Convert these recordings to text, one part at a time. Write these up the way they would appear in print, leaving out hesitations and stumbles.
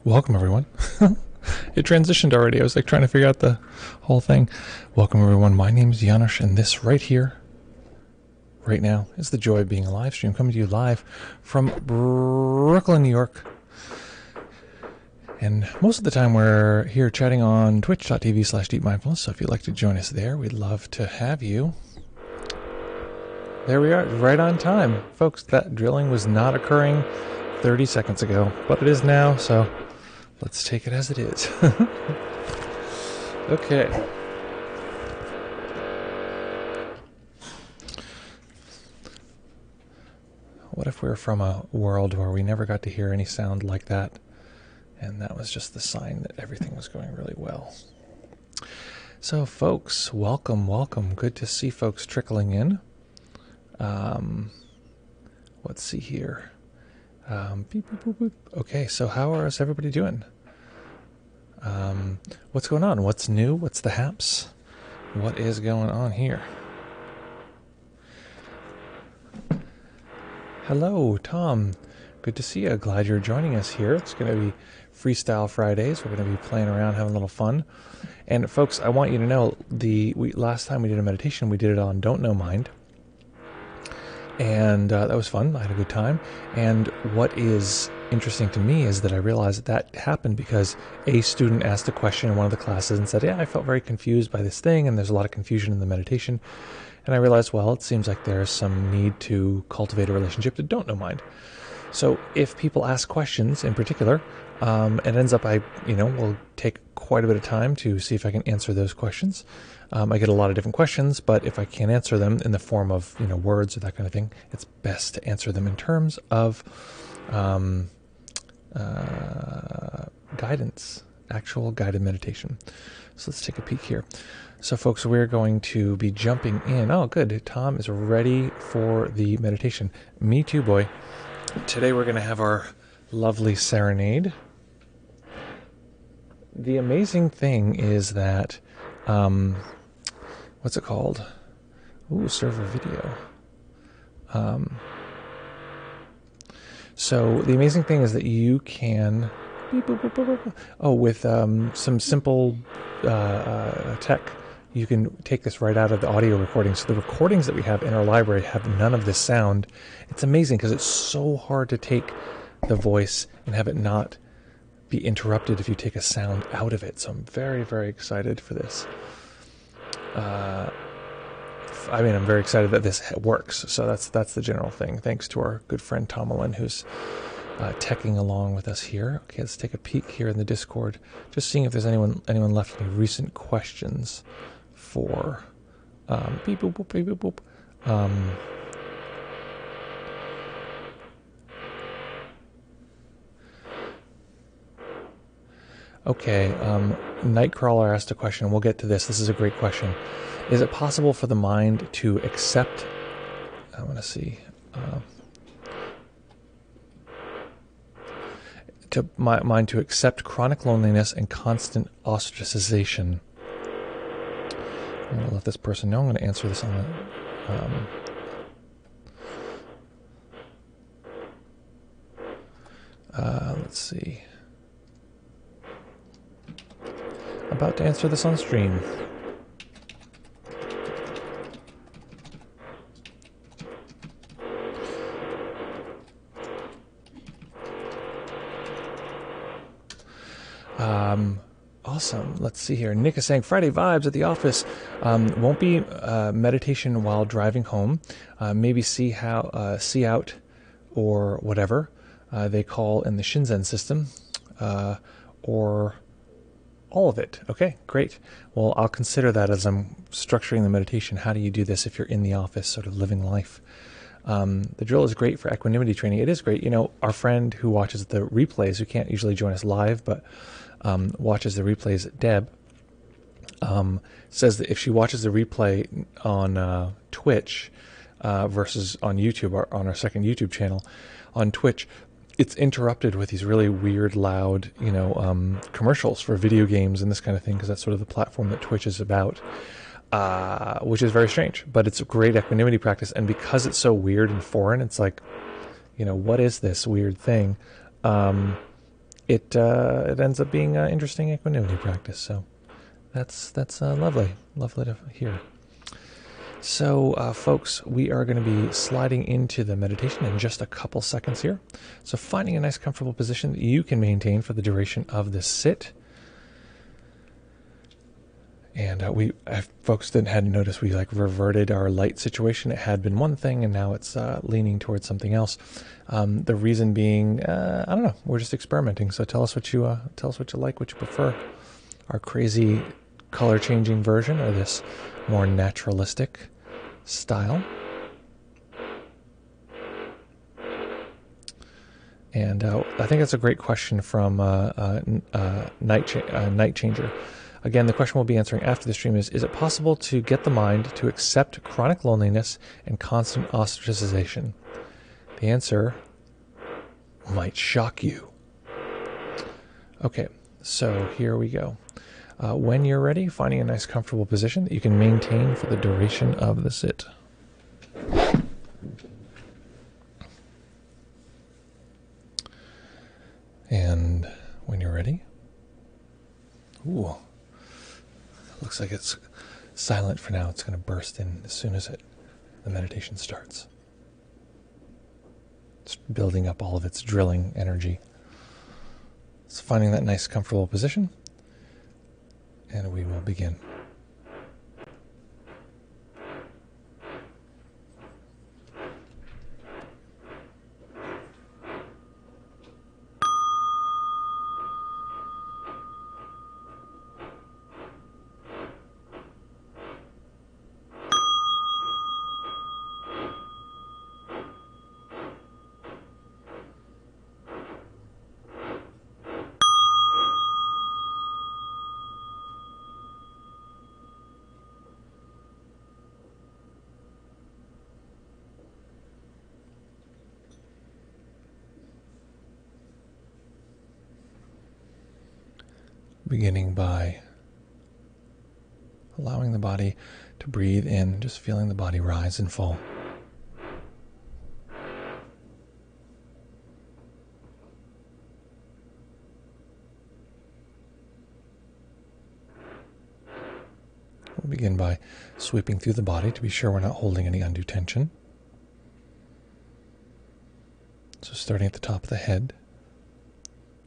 Welcome, everyone. It transitioned already. I was like trying to figure out the whole thing. Welcome, everyone. My name is Janusz, and this right here, right now, is the joy of being a live stream coming to you live from Brooklyn, New York. And most of the time we're here chatting on twitch.tv/deepmindfulness, so if you'd like to join us there, we'd love to have you. There we are, right on time. Folks, that drilling was not occurring 30 seconds ago, but it is now, so let's take it as it is. Okay. What if we were from a world where we never got to hear any sound like that, and that was just the sign that everything was going really well? So, folks, welcome, welcome. Good to see folks trickling in. Let's see here. Beep, boop, boop, boop. Okay, so how is everybody doing? What's going on? What's new? What's the haps? What is going on here? Hello, Tom. Good to see you. Glad you're joining us here. It's going to be Freestyle Fridays. We're going to be playing around, having a little fun. And folks, I want you to know, last time we did a meditation, we did it on Don't Know Mind. And that was fun. I had a good time. And what is interesting to me is that I realized that happened because a student asked a question in one of the classes and said, yeah, I felt very confused by this thing, and there's a lot of confusion in the meditation. And I realized, well, it seems like there's some need to cultivate a relationship to Don't Know Mind. So if people ask questions in particular, it ends up will take quite a bit of time to see if I can answer those questions. I get a lot of different questions, but if I can't answer them in the form of words or that kind of thing, it's best to answer them in terms of guidance, actual guided meditation. So let's take a peek here. So folks, we're going to be jumping in. Oh, good. Tom is ready for the meditation. Me too, boy. Today we're going to have our lovely serenade. The amazing thing is that, what's it called? Ooh, server video. So the amazing thing is that you can, with some simple tech, you can take this right out of the audio recording. So the recordings that we have in our library have none of this sound. It's amazing because it's so hard to take the voice and have it not be interrupted if you take a sound out of it. So I'm very, very excited for this. I'm very excited that this works. So that's the general thing. Thanks to our good friend Tomalin, who's teching along with us here. Okay, let's take a peek here in the Discord, just seeing if there's anyone left any recent questions for beep boop boop beep boop boop. Okay, Nightcrawler asked a question, and we'll get to this. This is a great question. Is it possible for the mind to accept, I want to see, mind to accept chronic loneliness and constant ostracization? I'm going to let this person know. I'm going to answer this on the, let's see. About to answer this on stream. Awesome. Let's see here. Nick is saying Friday vibes at the office. Won't be meditation while driving home. Maybe see out or whatever they call in the Shinzen system, or all of it. Okay, great. Well, I'll consider that as I'm structuring the meditation. How do you do this if you're in the office, sort of living life? The drill is great for equanimity training. It is great. Our friend who watches the replays, who can't usually join us live, but watches the replays, Deb, says that if she watches the replay on Twitch versus on YouTube, or on our second YouTube channel, on Twitch, it's interrupted with these really weird, loud, commercials for video games and this kind of thing, because that's sort of the platform that Twitch is about, which is very strange. But it's a great equanimity practice, and because it's so weird and foreign, it's like, what is this weird thing? it ends up being an interesting equanimity practice. So that's lovely to hear. So, folks, we are going to be sliding into the meditation in just a couple seconds here. So finding a nice comfortable position that you can maintain for the duration of this sit. And folks that hadn't noticed, we reverted our light situation. It had been one thing, and now it's leaning towards something else. The reason being, I don't know. We're just experimenting. So tell us what you like, what you prefer. Our crazy color changing version, or this more naturalistic style. And I think that's a great question from Night Changer. Again, the question we'll be answering after the stream is it possible to get the mind to accept chronic loneliness and constant ostracization? The answer might shock you. Okay, so here we go. When you're ready, finding a nice comfortable position that you can maintain for the duration of the sit. And when you're ready, ooh, looks like it's silent for now. It's going to burst in as soon as the meditation starts. It's building up all of its drilling energy. So finding that nice comfortable position, and we will begin. Beginning by allowing the body to breathe in, just feeling the body rise and fall. We'll begin by sweeping through the body to be sure we're not holding any undue tension. So starting at the top of the head,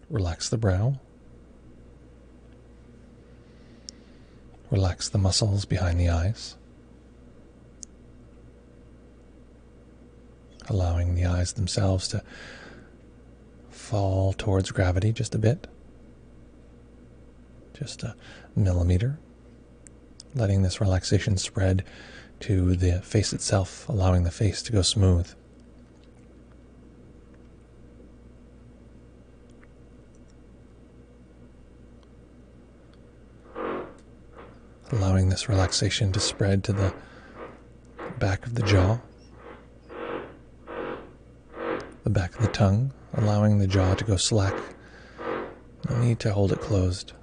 relax the brow. Relax the muscles behind the eyes, allowing the eyes themselves to fall towards gravity just a bit, just a millimeter, letting this relaxation spread to the face itself, allowing the face to go smooth. Allowing this relaxation to spread to the back of the jaw, the back of the tongue, allowing the jaw to go slack. No need to hold it closed.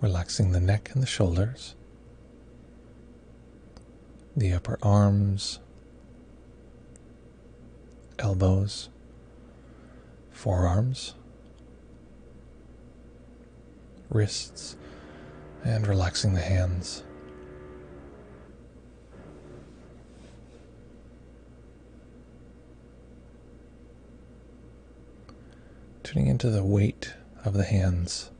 Relaxing the neck and the shoulders, the upper arms, elbows, forearms, wrists, and relaxing the hands. Tuning into the weight of the hands,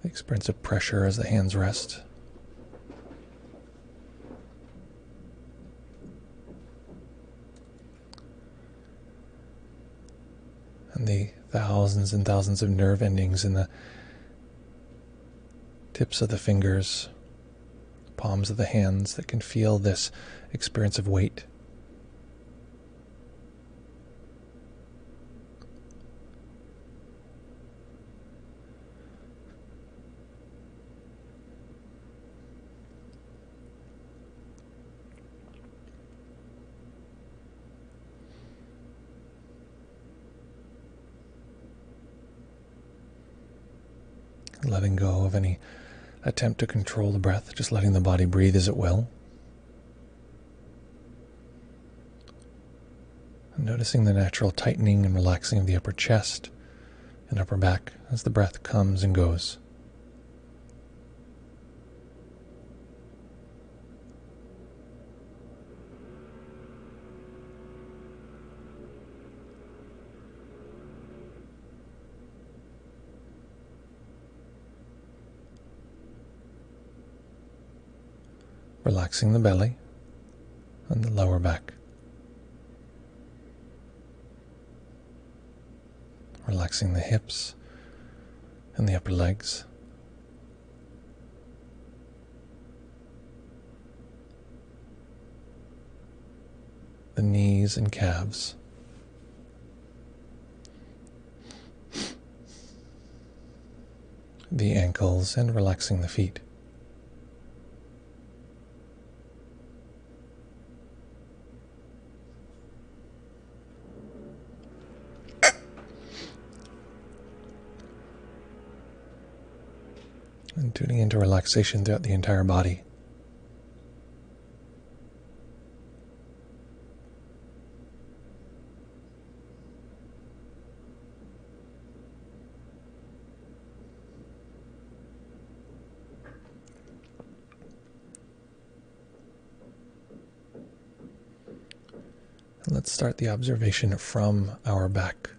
the experience of pressure as the hands rest. And the thousands and thousands of nerve endings in the tips of the fingers, palms of the hands that can feel this experience of weight. letting go of any attempt to control the breath, just letting the body breathe as it will. And noticing the natural tightening and relaxing of the upper chest and upper back as the breath comes and goes. Relaxing the belly and the lower back. Relaxing the hips and the upper legs. The knees and calves. The ankles, and relaxing the feet. And tuning into relaxation throughout the entire body. And let's start the observation from our back.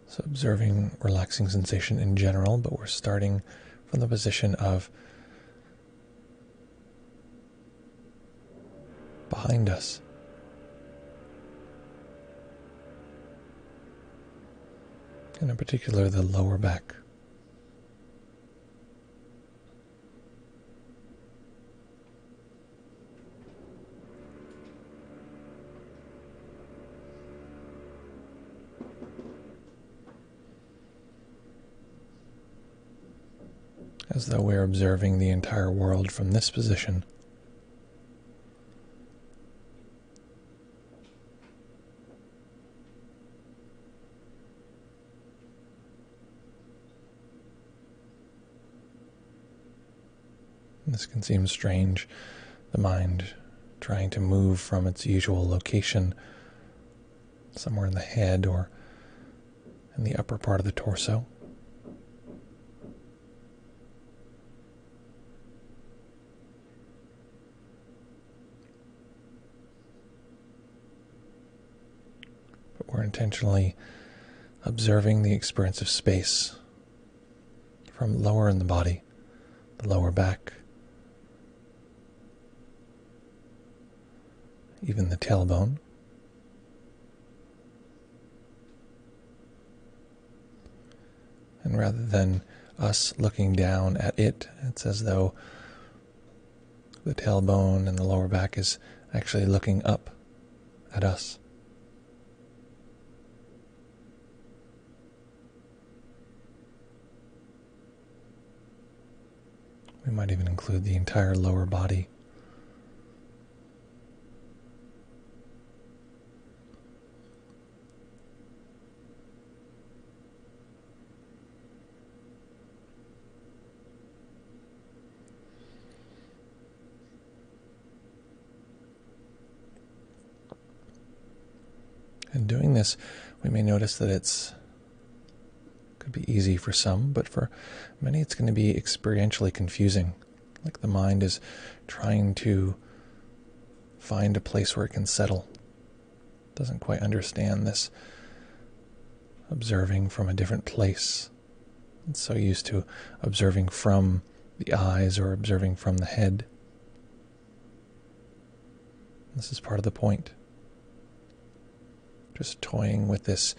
So observing relaxing sensation in general, but we're starting from the position of behind us. And in particular, the lower back. As though we're observing the entire world from this position. This can seem strange, the mind trying to move from its usual location somewhere in the head or in the upper part of the torso. We're intentionally observing the experience of space from lower in the body, the lower back, even the tailbone. And rather than us looking down at it, it's as though the tailbone and the lower back is actually looking up at us. We might even include the entire lower body. And doing this, we may notice that could be easy for some, but for many it's going to be experientially confusing. Like the mind is trying to find a place where it can settle. Doesn't quite understand this observing from a different place. It's so used to observing from the eyes or observing from the head. This is part of the point. Just toying with this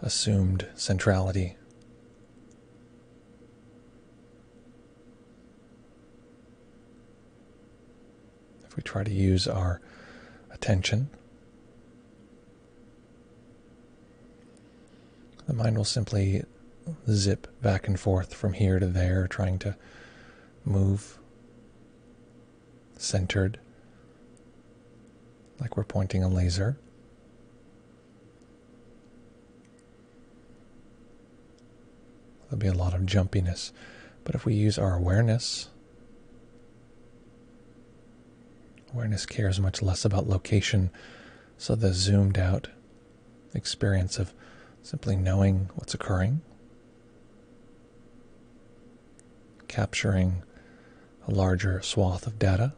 assumed centrality. If we try to use our attention, the mind will simply zip back and forth from here to there, trying to move centered, like like we're pointing a laser. There'll be a lot of jumpiness. But if we use our awareness, awareness cares much less about location, so the zoomed out experience of simply knowing what's occurring, capturing a larger swath of data,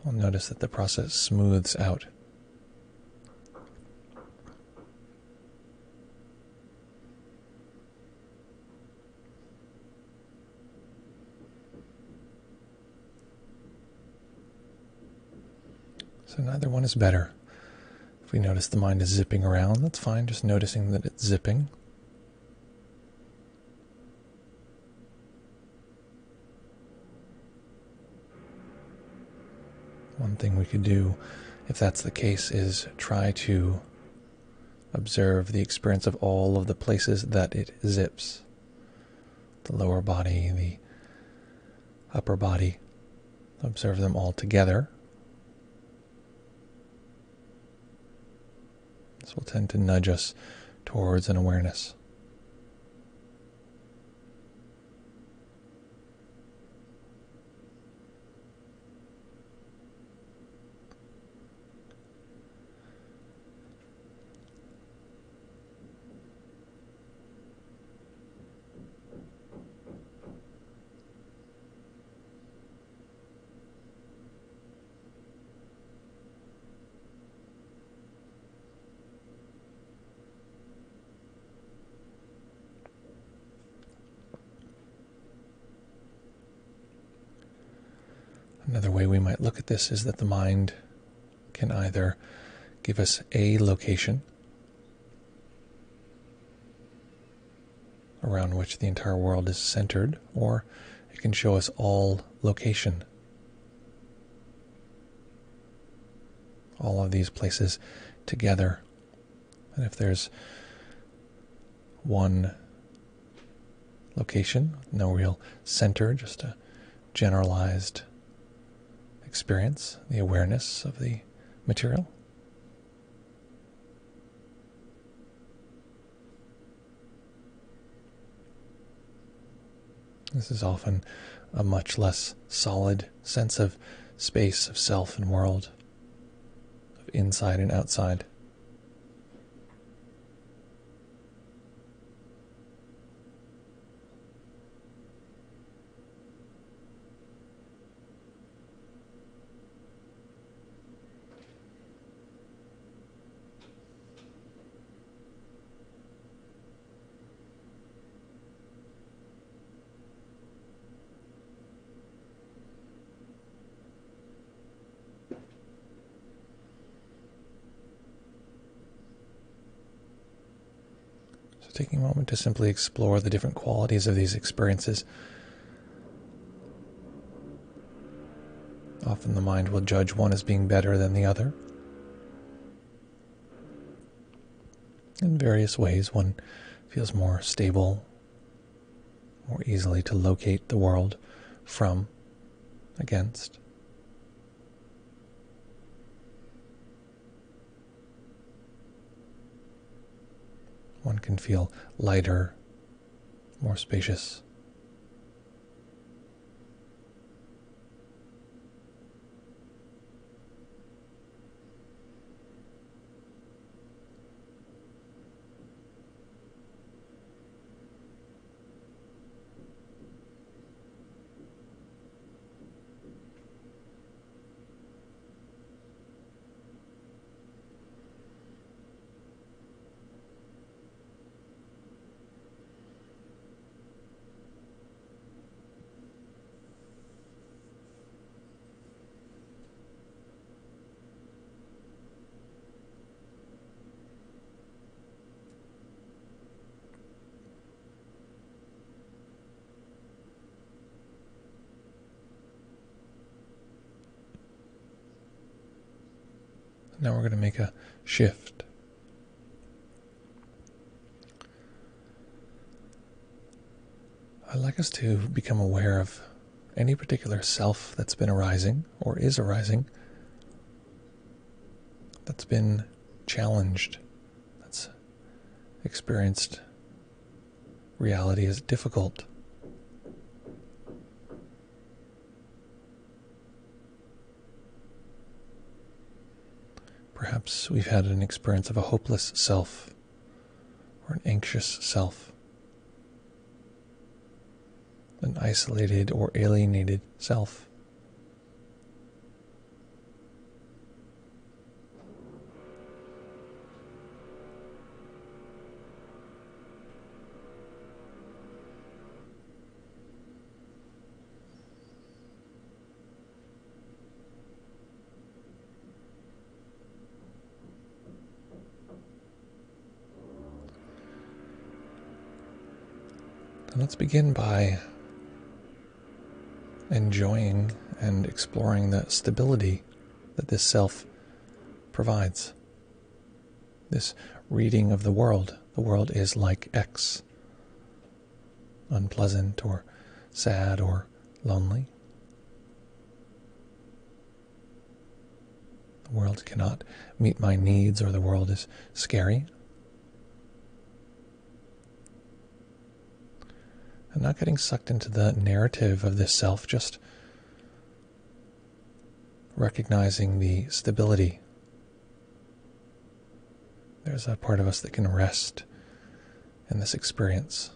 we'll notice that the process smooths out. So neither one is better. If we notice the mind is zipping around, that's fine, just noticing that it's zipping. One thing we could do, if that's the case, is try to observe the experience of all of the places that it zips. The lower body, the upper body. Observe them all together. This will tend to nudge us towards an awareness. Another way we might look at this is that the mind can either give us a location around which the entire world is centered, or it can show us all location. All of these places together. And if there's one location, no real center, just a generalized experience, the awareness of the material. This is often a much less solid sense of space, of self and world, of inside and outside. So taking a moment to simply explore the different qualities of these experiences. Often the mind will judge one as being better than the other. In various ways, one feels more stable, more easily to locate the world from, against. One can feel lighter, more spacious. Now we're going to make a shift. I'd like us to become aware of any particular self that's been arising or is arising, that's been challenged, that's experienced reality as difficult. Perhaps we've had an experience of a hopeless self or an anxious self, an isolated or alienated self. And let's begin by enjoying and exploring the stability that this self provides. This reading of the world is like X, unpleasant or sad or lonely. The world cannot meet my needs, or the world is scary. And not getting sucked into the narrative of this self, just recognizing the stability. There's a part of us that can rest in this experience.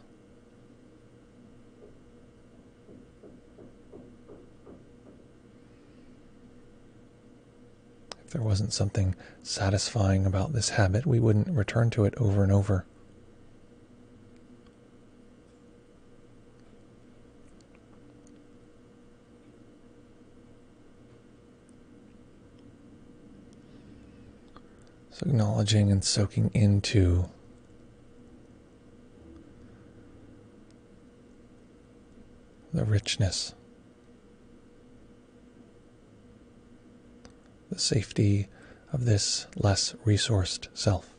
If there wasn't something satisfying about this habit, we wouldn't return to it over and over. So acknowledging and soaking into the richness, the safety of this less resourced self.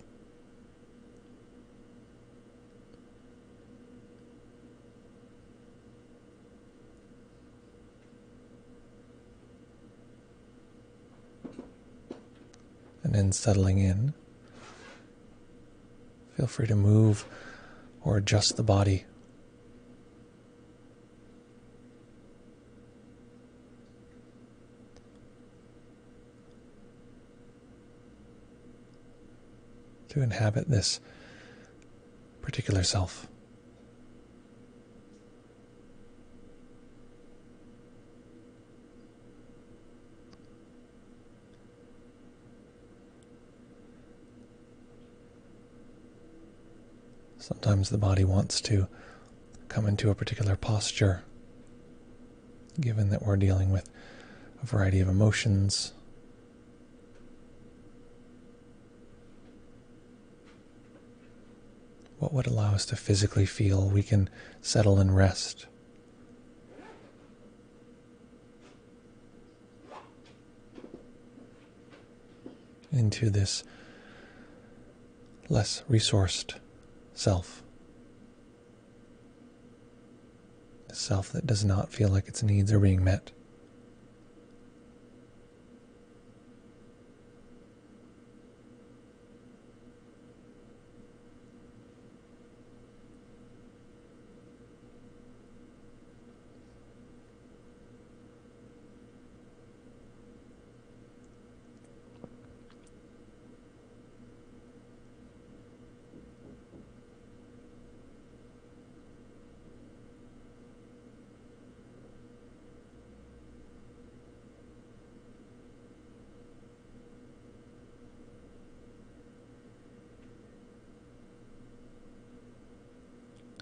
And then settling in, feel free to move or adjust the body. To inhabit this particular self. Sometimes the body wants to come into a particular posture, given that we're dealing with a variety of emotions. What would allow us to physically feel we can settle and rest? Into this less resourced self. The self that does not feel like its needs are being met.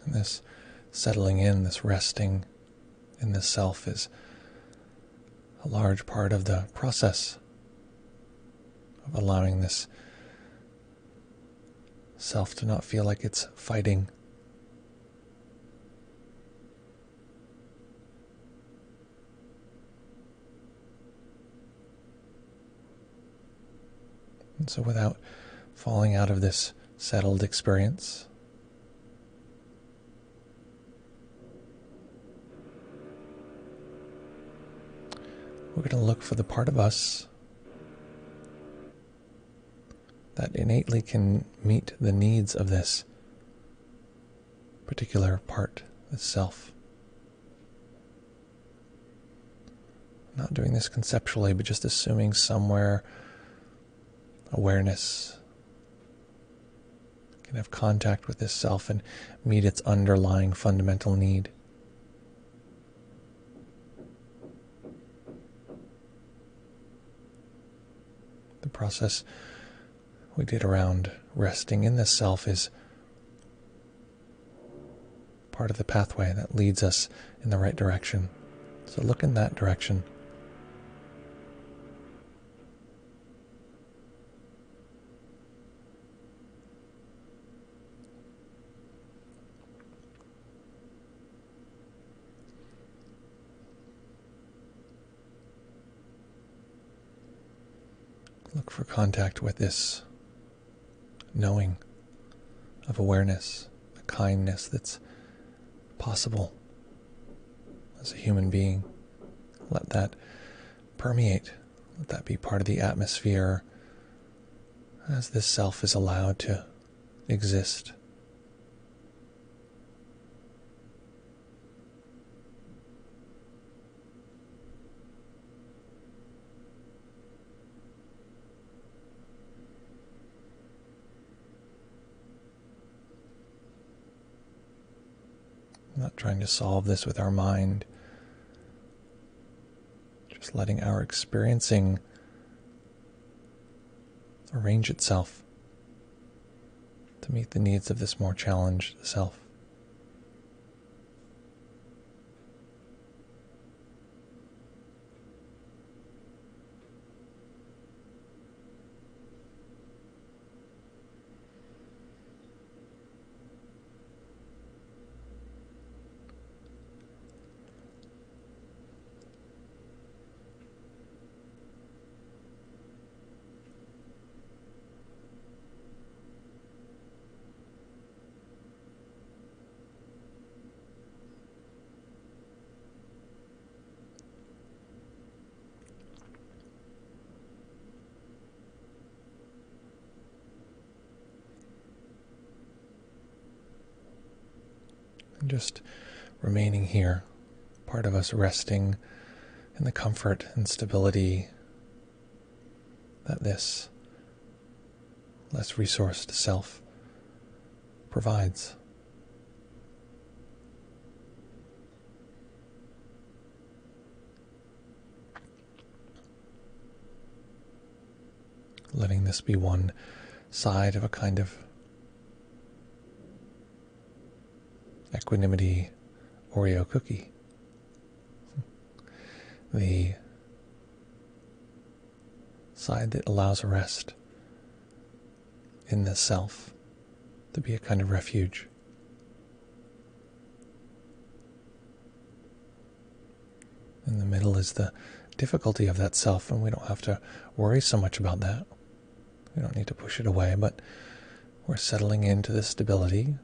And this settling in, this resting in this self is a large part of the process of allowing this self to not feel like it's fighting. And so without falling out of this settled experience, we're going to look for the part of us that innately can meet the needs of this particular part, this self. Not doing this conceptually, but just assuming somewhere awareness can have contact with this self and meet its underlying fundamental need. The process we did around resting in this self is part of the pathway that leads us in the right direction. So look in that direction. Look for contact with this knowing of awareness, a kindness that's possible as a human being. Let that permeate. Let that be part of the atmosphere as this self is allowed to exist. Not trying to solve this with our mind, just letting our experiencing arrange itself to meet the needs of this more challenged self. And just remaining here, part of us resting in the comfort and stability that this less resourced self provides. Letting this be one side of a kind of equanimity Oreo cookie. The side that allows a rest in the self to be a kind of refuge. In the middle is the difficulty of that self, and we don't have to worry so much about that. We don't need to push it away, but we're settling into this stability.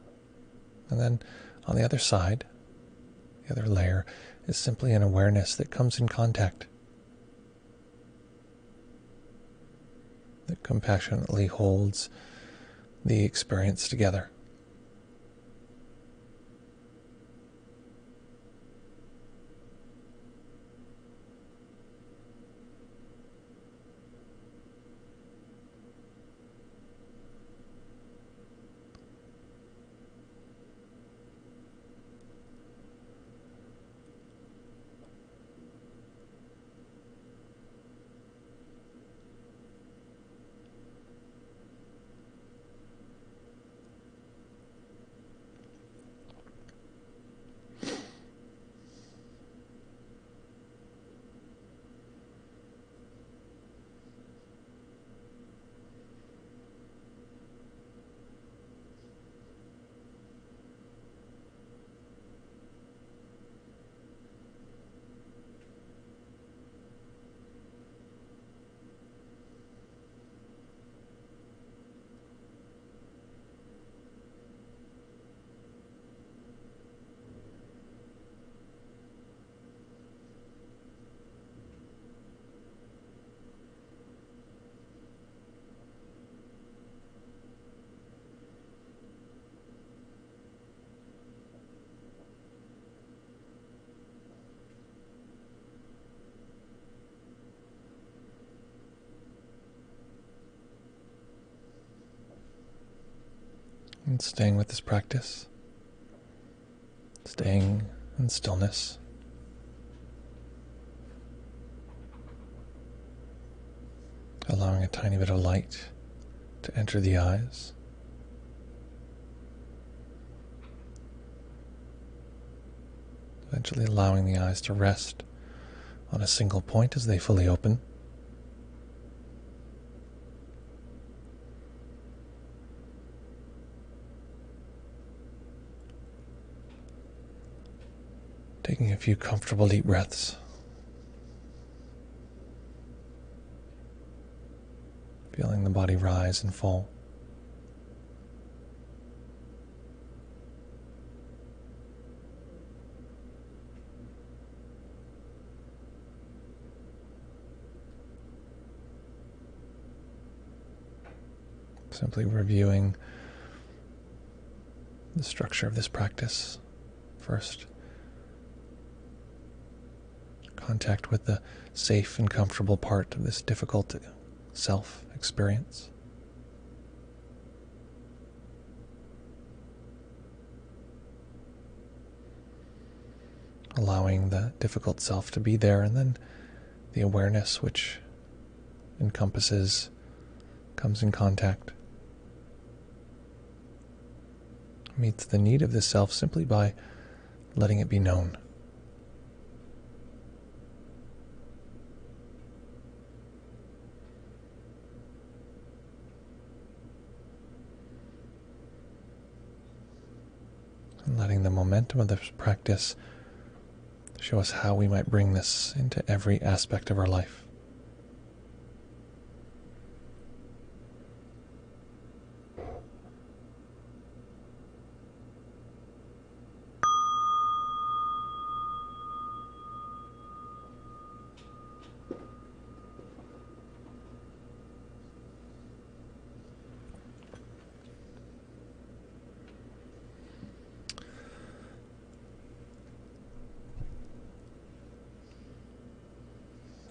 And then on the other side, the other layer, is simply an awareness that comes in contact, that compassionately holds the experience together. And staying with this practice, staying in stillness. Allowing a tiny bit of light to enter the eyes. Eventually allowing the eyes to rest on a single point as they fully open. Taking a few comfortable deep breaths. Feeling the body rise and fall. Simply reviewing the structure of this practice first. Contact with the safe and comfortable part of this difficult self-experience. Allowing the difficult self to be there, and then the awareness which encompasses, comes in contact, meets the need of the self simply by letting it be known. And letting the momentum of this practice show us how we might bring this into every aspect of our life.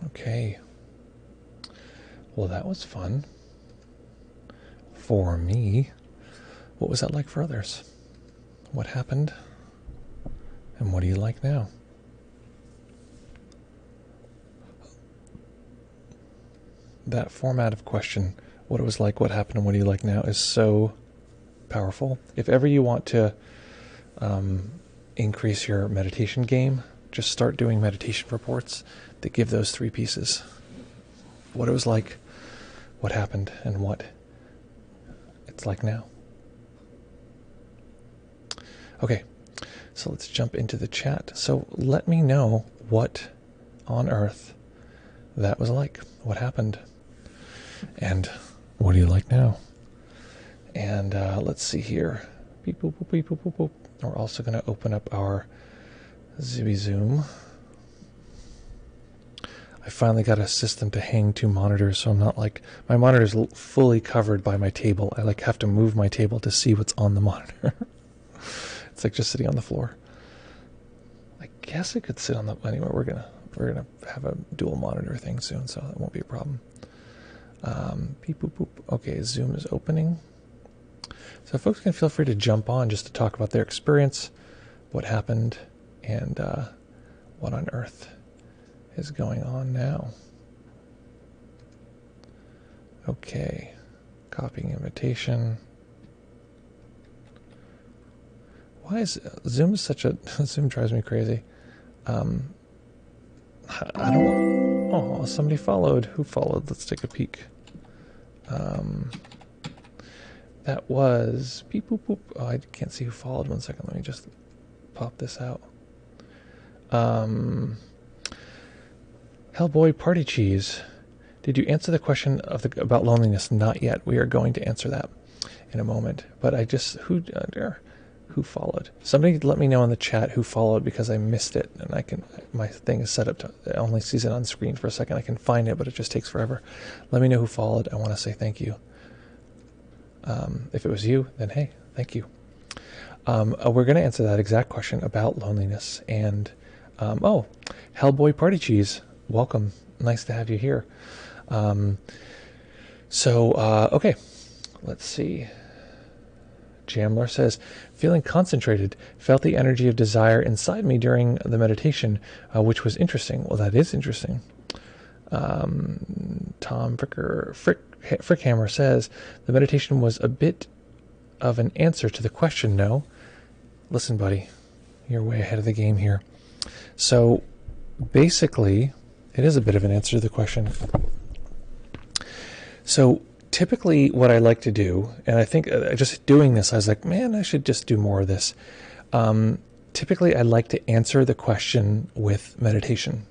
Okay. Well, that was fun. For me. What was that like for others? What happened? And what do you like now? That format of question, what it was like, what happened, and what do you like now, is so powerful. If ever you want to increase your meditation game, just start doing meditation reports that give those three pieces. What it was like, what happened, and what it's like now. Okay, so let's jump into the chat. So let me know what on earth that was like. What happened? And what do you like now? And let's see here. Beep, boop, boop, beep, boop, boop, boop. We're also going to open up our Zibi Zoom. I finally got a system to hang two monitors, so I'm not like, my monitor is fully covered by my table. I like have to move my table to see what's on the monitor. It's like just sitting on the floor. I guess it could sit on the, anyway, we're gonna have a dual monitor thing soon, so that won't be a problem. Beep, boop, boop. Okay, Zoom is opening. So folks can feel free to jump on just to talk about their experience, what happened, and what on earth is going on now. Okay, copying invitation. Why is Zoom such a Zoom drives me crazy. I don't. Oh, somebody followed. Who followed? Let's take a peek. That was beep boop boop. Oh, I can't see who followed. 1 second. Let me just pop this out. Hellboy Party Cheese. Did you answer the question of about loneliness? Not yet. We are going to answer that in a moment. But I just who followed? Somebody let me know in the chat who followed, because I missed it, and I can, my thing is set up to, it only sees it on screen for a second. I can find it, but it just takes forever. Let me know who followed. I want to say thank you. If it was you, then hey, thank you. We're going to answer that exact question about loneliness. And oh, Hellboy Party Cheese, welcome. Nice to have you here. Okay, let's see. Jamler says, feeling concentrated, felt the energy of desire inside me during the meditation, which was interesting. Well, that is interesting. Tom Frickhammer says, the meditation was a bit of an answer to the question, no? Listen, buddy, you're way ahead of the game here. So basically, it is a bit of an answer to the question. So typically what I like to do, and I think just doing this, I was like, man, I should just do more of this. Typically I like to answer the question with meditation.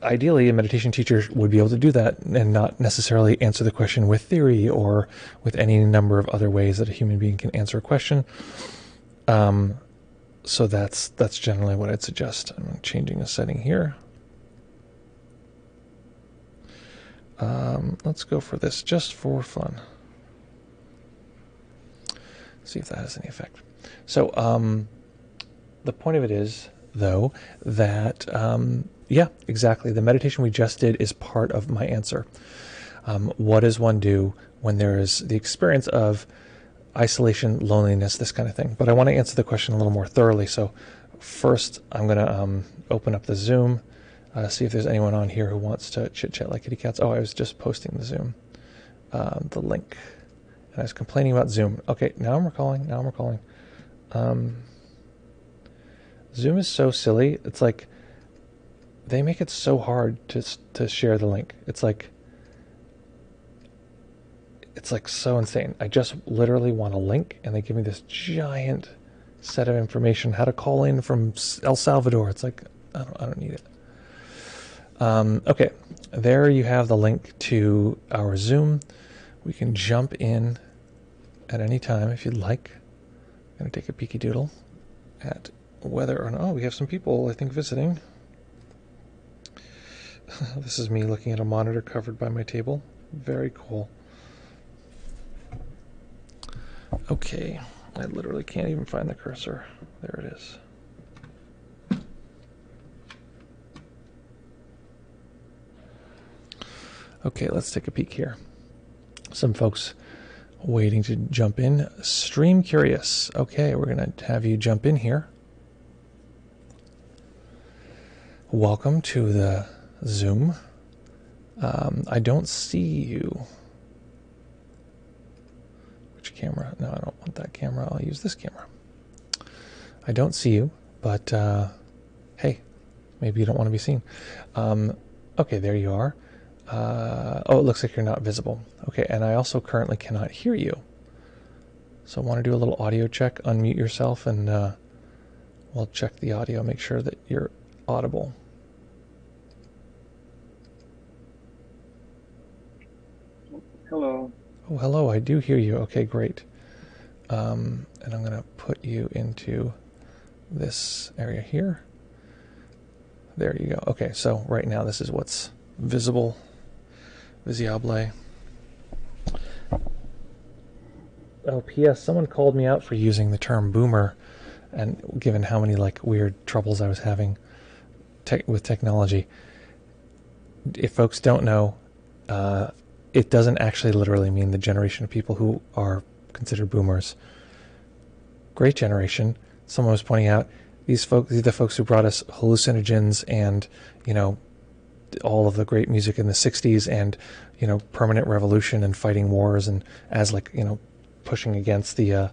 Ideally a meditation teacher would be able to do that and not necessarily answer the question with theory or with any number of other ways that a human being can answer a question. So that's generally what I'd suggest. I'm changing a setting here. Let's go for this just for fun. See if that has any effect. So the point of it is, though, that yeah, exactly. The meditation we just did is part of my answer. What does one do when there is the experience of isolation, loneliness, this kind of thing? But I want to answer the question a little more thoroughly. So first, I'm going to open up the Zoom, see if there's anyone on here who wants to chit-chat like kitty cats. Oh, I was just posting the Zoom, the link. And I was complaining about Zoom. Okay, now I'm recalling. Zoom is so silly. It's like they make it so hard to share the link. It's like so insane. I just literally want a link, and they give me this giant set of information. How to call in from El Salvador. It's like I don't need it. Okay, there you have the link to our Zoom. We can jump in at any time if you'd like. I'm going to take a peeky doodle at whether or not... Oh, we have some people, I think, visiting. This is me looking at a monitor covered by my table. Very cool. Okay, I literally can't even find the cursor. There it is. Okay, let's take a peek here. Some folks waiting to jump in. Stream Curious. Okay, we're going to have you jump in here. Welcome to the Zoom. I don't see you. Which camera? No, I don't want that camera. I'll use this camera. I don't see you, but hey, maybe you don't want to be seen. Okay, there you are. Oh, it looks like you're not visible. Okay, and I also currently cannot hear you. So I want to do a little audio check. Unmute yourself, and we'll check the audio, make sure that you're audible. Hello. Oh, hello, I do hear you. Okay, great. And I'm going to put you into this area here. There you go. Okay, so right now this is what's visible. Visible. Oh, P.S. Someone called me out for using the term boomer, and given how many like weird troubles I was having with technology. If folks don't know, it doesn't actually literally mean the generation of people who are considered boomers. Great generation. Someone was pointing out these folks are the folks who brought us hallucinogens and, you know, all of the great music in the 60s and, you know, permanent revolution and fighting wars and as like, you know, pushing against the,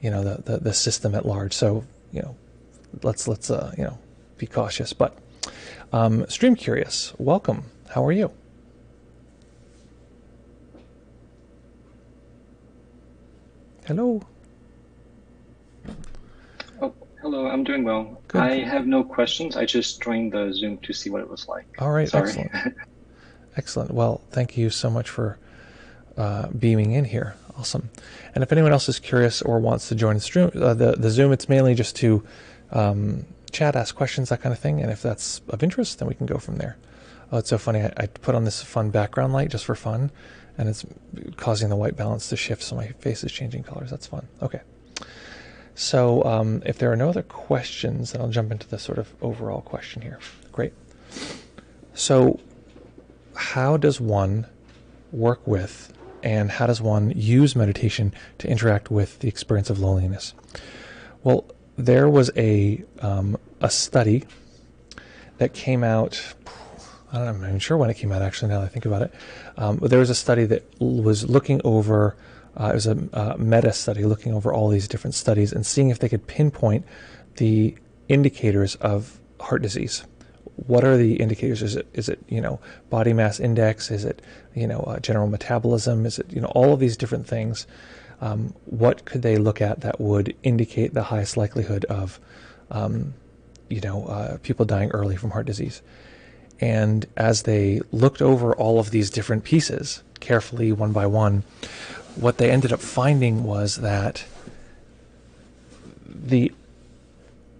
you know, the system at large. So, you know, let's you know, be cautious. But Stream Curious, welcome. How are you? Hello. Oh, hello. I'm doing well. Good. I have no questions. I just joined the Zoom to see what it was like. All right. Sorry. Excellent. Excellent. Well, thank you so much for beaming in here. Awesome. And if anyone else is curious or wants to join the stream, the Zoom, it's mainly just to chat, ask questions, that kind of thing. And if that's of interest, then we can go from there. Oh, it's so funny. I put on this fun background light just for fun, and it's causing the white balance to shift, so my face is changing colors. That's fun. Okay. So if there are no other questions, then I'll jump into the sort of overall question here. Great. So how does one work with and how does one use meditation to interact with the experience of loneliness? Well, there was a study that came out. I'm not even sure when it came out, actually, now that I think about it. But there was a study that was looking over, it was a meta study looking over all these different studies and seeing if they could pinpoint the indicators of heart disease. What are the indicators? Is it body mass index? Is it general metabolism? Is it all of these different things? What could they look at that would indicate the highest likelihood of people dying early from heart disease? And as they looked over all of these different pieces carefully, one by one, what they ended up finding was that the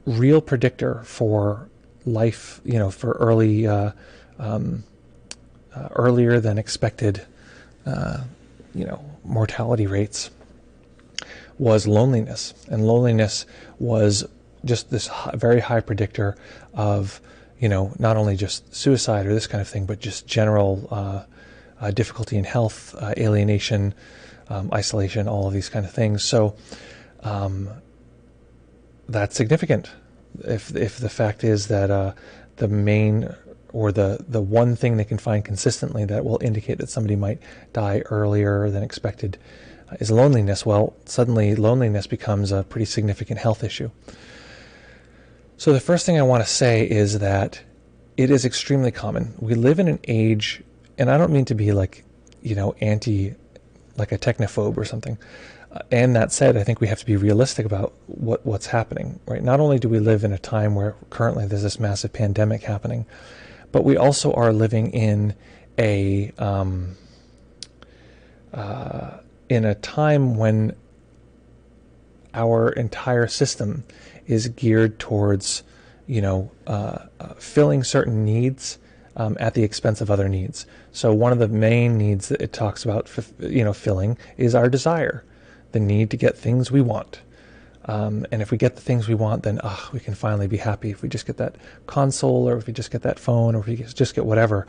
real predictor for life, for early, earlier than expected, mortality rates was loneliness. And loneliness was just this very high predictor of not only just suicide or this kind of thing, but just general difficulty in health, alienation, isolation, all of these kind of things. So that's significant. If the fact is that the main or the one thing they can find consistently that will indicate that somebody might die earlier than expected is loneliness, well, suddenly loneliness becomes a pretty significant health issue. So the first thing I want to say is that it is extremely common. We live in an age, and I don't mean to be like a technophobe or something. And that said, I think we have to be realistic about what's happening, right? Not only do we live in a time where currently there's this massive pandemic happening, but we also are living in a time when our entire system is geared towards, filling certain needs at the expense of other needs. So one of the main needs that it talks about, filling is our desire, the need to get things we want. And if we get the things we want, then we can finally be happy if we just get that console, or if we just get that phone, or if we just get whatever.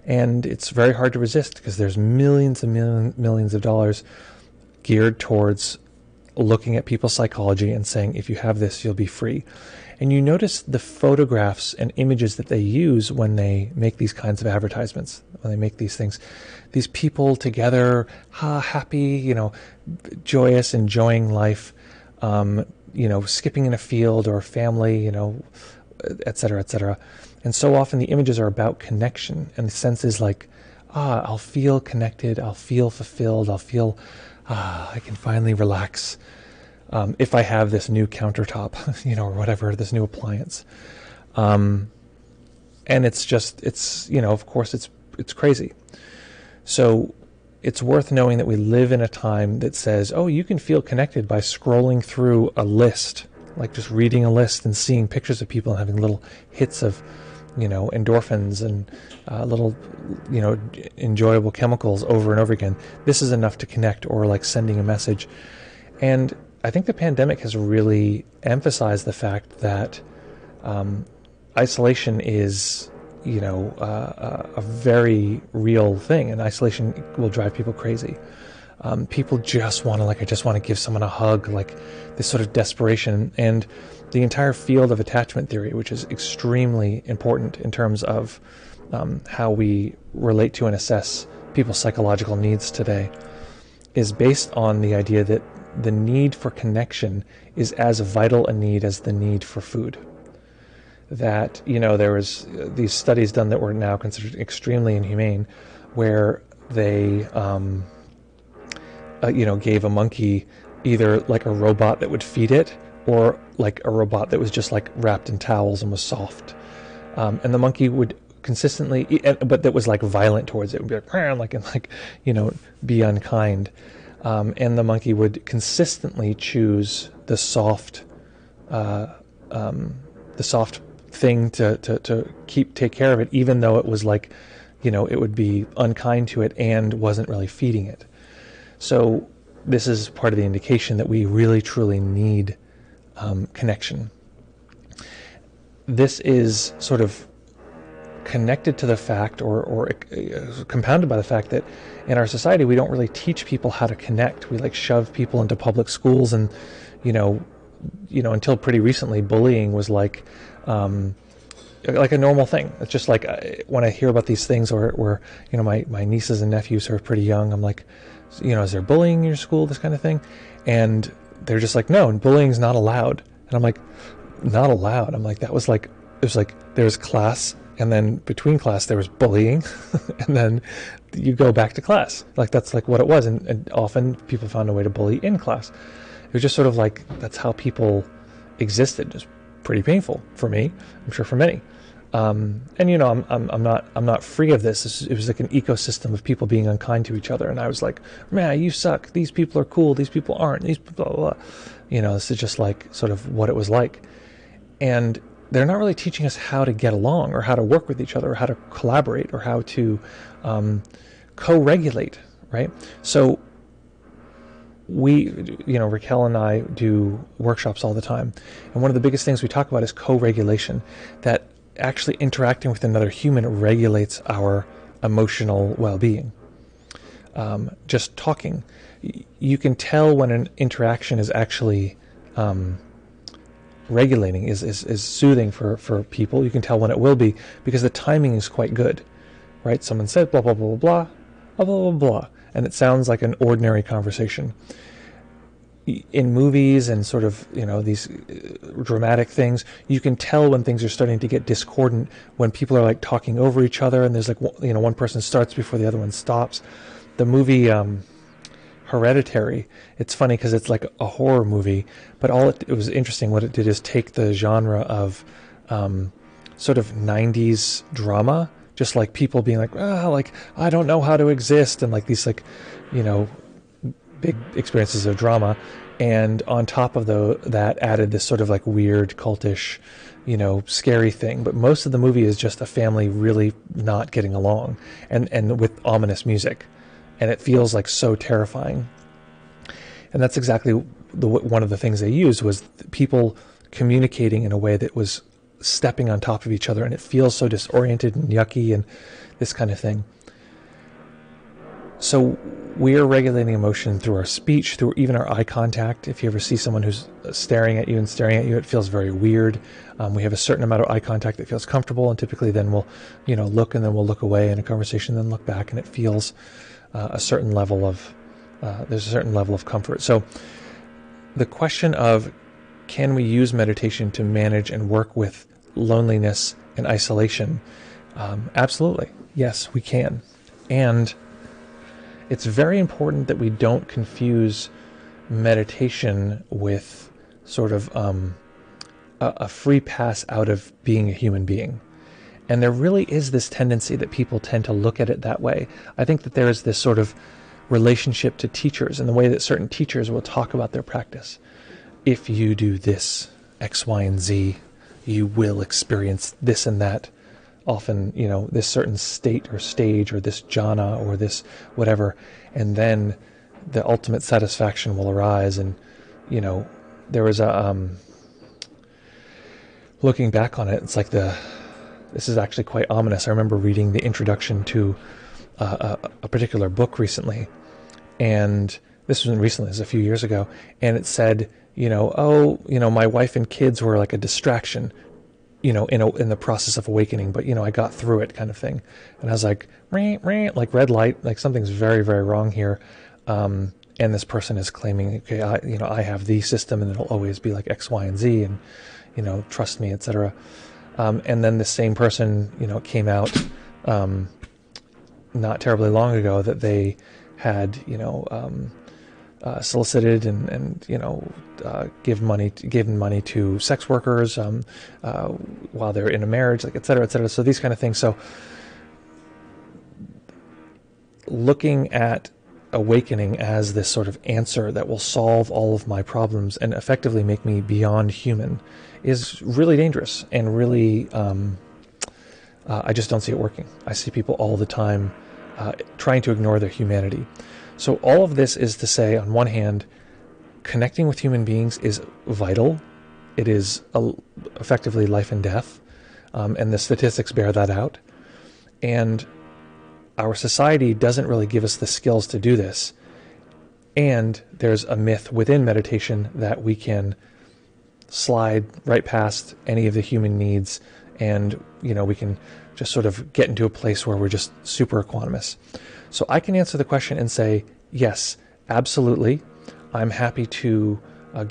And it's very hard to resist because there's millions and millions of dollars geared towards looking at people's psychology and saying, if you have this, you'll be free. And you notice the photographs and images that they use when they make these kinds of advertisements, when they make these things. These people together, happy, joyous, enjoying life, skipping in a field or family, et cetera, et cetera. And so often the images are about connection, and the sense is like, I'll feel connected, I'll feel fulfilled, I'll feel, I can finally relax if I have this new countertop, or whatever, this new appliance. And of course it's crazy. So it's worth knowing that we live in a time that says, you can feel connected by scrolling through a list, like just reading a list and seeing pictures of people and having little hits of, endorphins and little, enjoyable chemicals over and over again. This is enough to connect, or like sending a message. And I think the pandemic has really emphasized the fact that isolation is, a very real thing, and isolation will drive people crazy. People just want to, I just want to give someone a hug, like this sort of desperation. And the entire field of attachment theory, which is extremely important in terms of how we relate to and assess people's psychological needs today, is based on the idea that the need for connection is as vital a need as the need for food. That, there was these studies done that were now considered extremely inhumane, where they, gave a monkey either like a robot that would feed it, or like a robot that was just like wrapped in towels and was soft. And the monkey would consistently eat, but that was like violent towards it, would be like, be unkind. And the monkey would consistently choose the soft thing to take care of it, even though it was like, it would be unkind to it and wasn't really feeding it. So this is part of the indication that we really truly need connection. This is sort of connected to the fact, or compounded by the fact that in our society we don't really teach people how to connect. We like shove people into public schools, and until pretty recently, bullying was like a normal thing. It's just like when I hear about these things, where my nieces and nephews who are pretty young, I'm like, is there bullying in your school, this kind of thing? And they're just like, no, bullying's not allowed. And I'm like, not allowed? I'm like, it was like there's class, and then between class there was bullying, and then you go back to class. Like that's like what it was, and often people found a way to bully in class. It was just sort of like that's how people existed. Just pretty painful for me, I'm sure for many. And I'm not free of this. It was like an ecosystem of people being unkind to each other, and I was like, man, you suck. These people are cool. These people aren't. These blah blah blah. This is just like sort of what it was like, and they're not really teaching us how to get along, or how to work with each other, or how to collaborate, or how to co-regulate, right? So Raquel and I do workshops all the time, and one of the biggest things we talk about is co-regulation, that actually interacting with another human regulates our emotional well-being. Just talking, you can tell when an interaction is actually regulating, is soothing for people. You can tell when it will be, because the timing is quite good, right? Someone said blah blah blah blah blah blah blah blah, and it sounds like an ordinary conversation. In movies and sort of these dramatic things, you can tell when things are starting to get discordant, when people are like talking over each other, and there's like one person starts before the other one stops. The movie Hereditary, it's funny because it's like a horror movie, but it was interesting. What it did is take the genre of sort of 90s drama, just like people being like, like I don't know how to exist, and like these like big experiences of drama, and on top of that added this sort of like weird cultish scary thing. But most of the movie is just a family really not getting along, and with ominous music, and it feels like so terrifying. And that's exactly one of the things they used, was people communicating in a way that was stepping on top of each other, and it feels so disoriented and yucky and this kind of thing. So we are regulating emotion through our speech, through even our eye contact. If you ever see someone who's staring at you, it feels very weird. We have a certain amount of eye contact that feels comfortable, and typically then we'll, look, and then we'll look away in a conversation, then look back, and it feels there's a certain level of comfort. So the question of, can we use meditation to manage and work with loneliness and isolation? Absolutely. Yes, we can. And it's very important that we don't confuse meditation with sort of a free pass out of being a human being. And there really is this tendency that people tend to look at it that way. I think that there is this sort of relationship to teachers, and the way that certain teachers will talk about their practice. If you do this, X, Y, and Z, you will experience this and that. Often, this certain state or stage, or this jhana, or this whatever, and then the ultimate satisfaction will arise. And there was looking back on it, it's like this is actually quite ominous. I remember reading the introduction to a particular book recently, and this wasn't recently, this was a few years ago, and it said, my wife and kids were like a distraction, in the process of awakening, but I got through it, kind of thing. And I was like, like red light, like something's very, very wrong here. And this person is claiming, okay, I have the system, and it'll always be like X, Y, and Z, and trust me, etc. And then the same person, came out not terribly long ago that they had, solicited and given money to sex workers while they're in a marriage, like et cetera, et cetera. So these kind of things. So looking at awakening as this sort of answer that will solve all of my problems and effectively make me beyond human is really dangerous, and really I just don't see it working. I see people all the time trying to ignore their humanity. So all of this is to say, on one hand, connecting with human beings is vital. It is effectively life and death, and the statistics bear that out. And our society doesn't really give us the skills to do this. And there's a myth within meditation that we can slide right past any of the human needs, and we can just sort of get into a place where we're just super equanimous. So I can answer the question and say, yes, absolutely. I'm happy to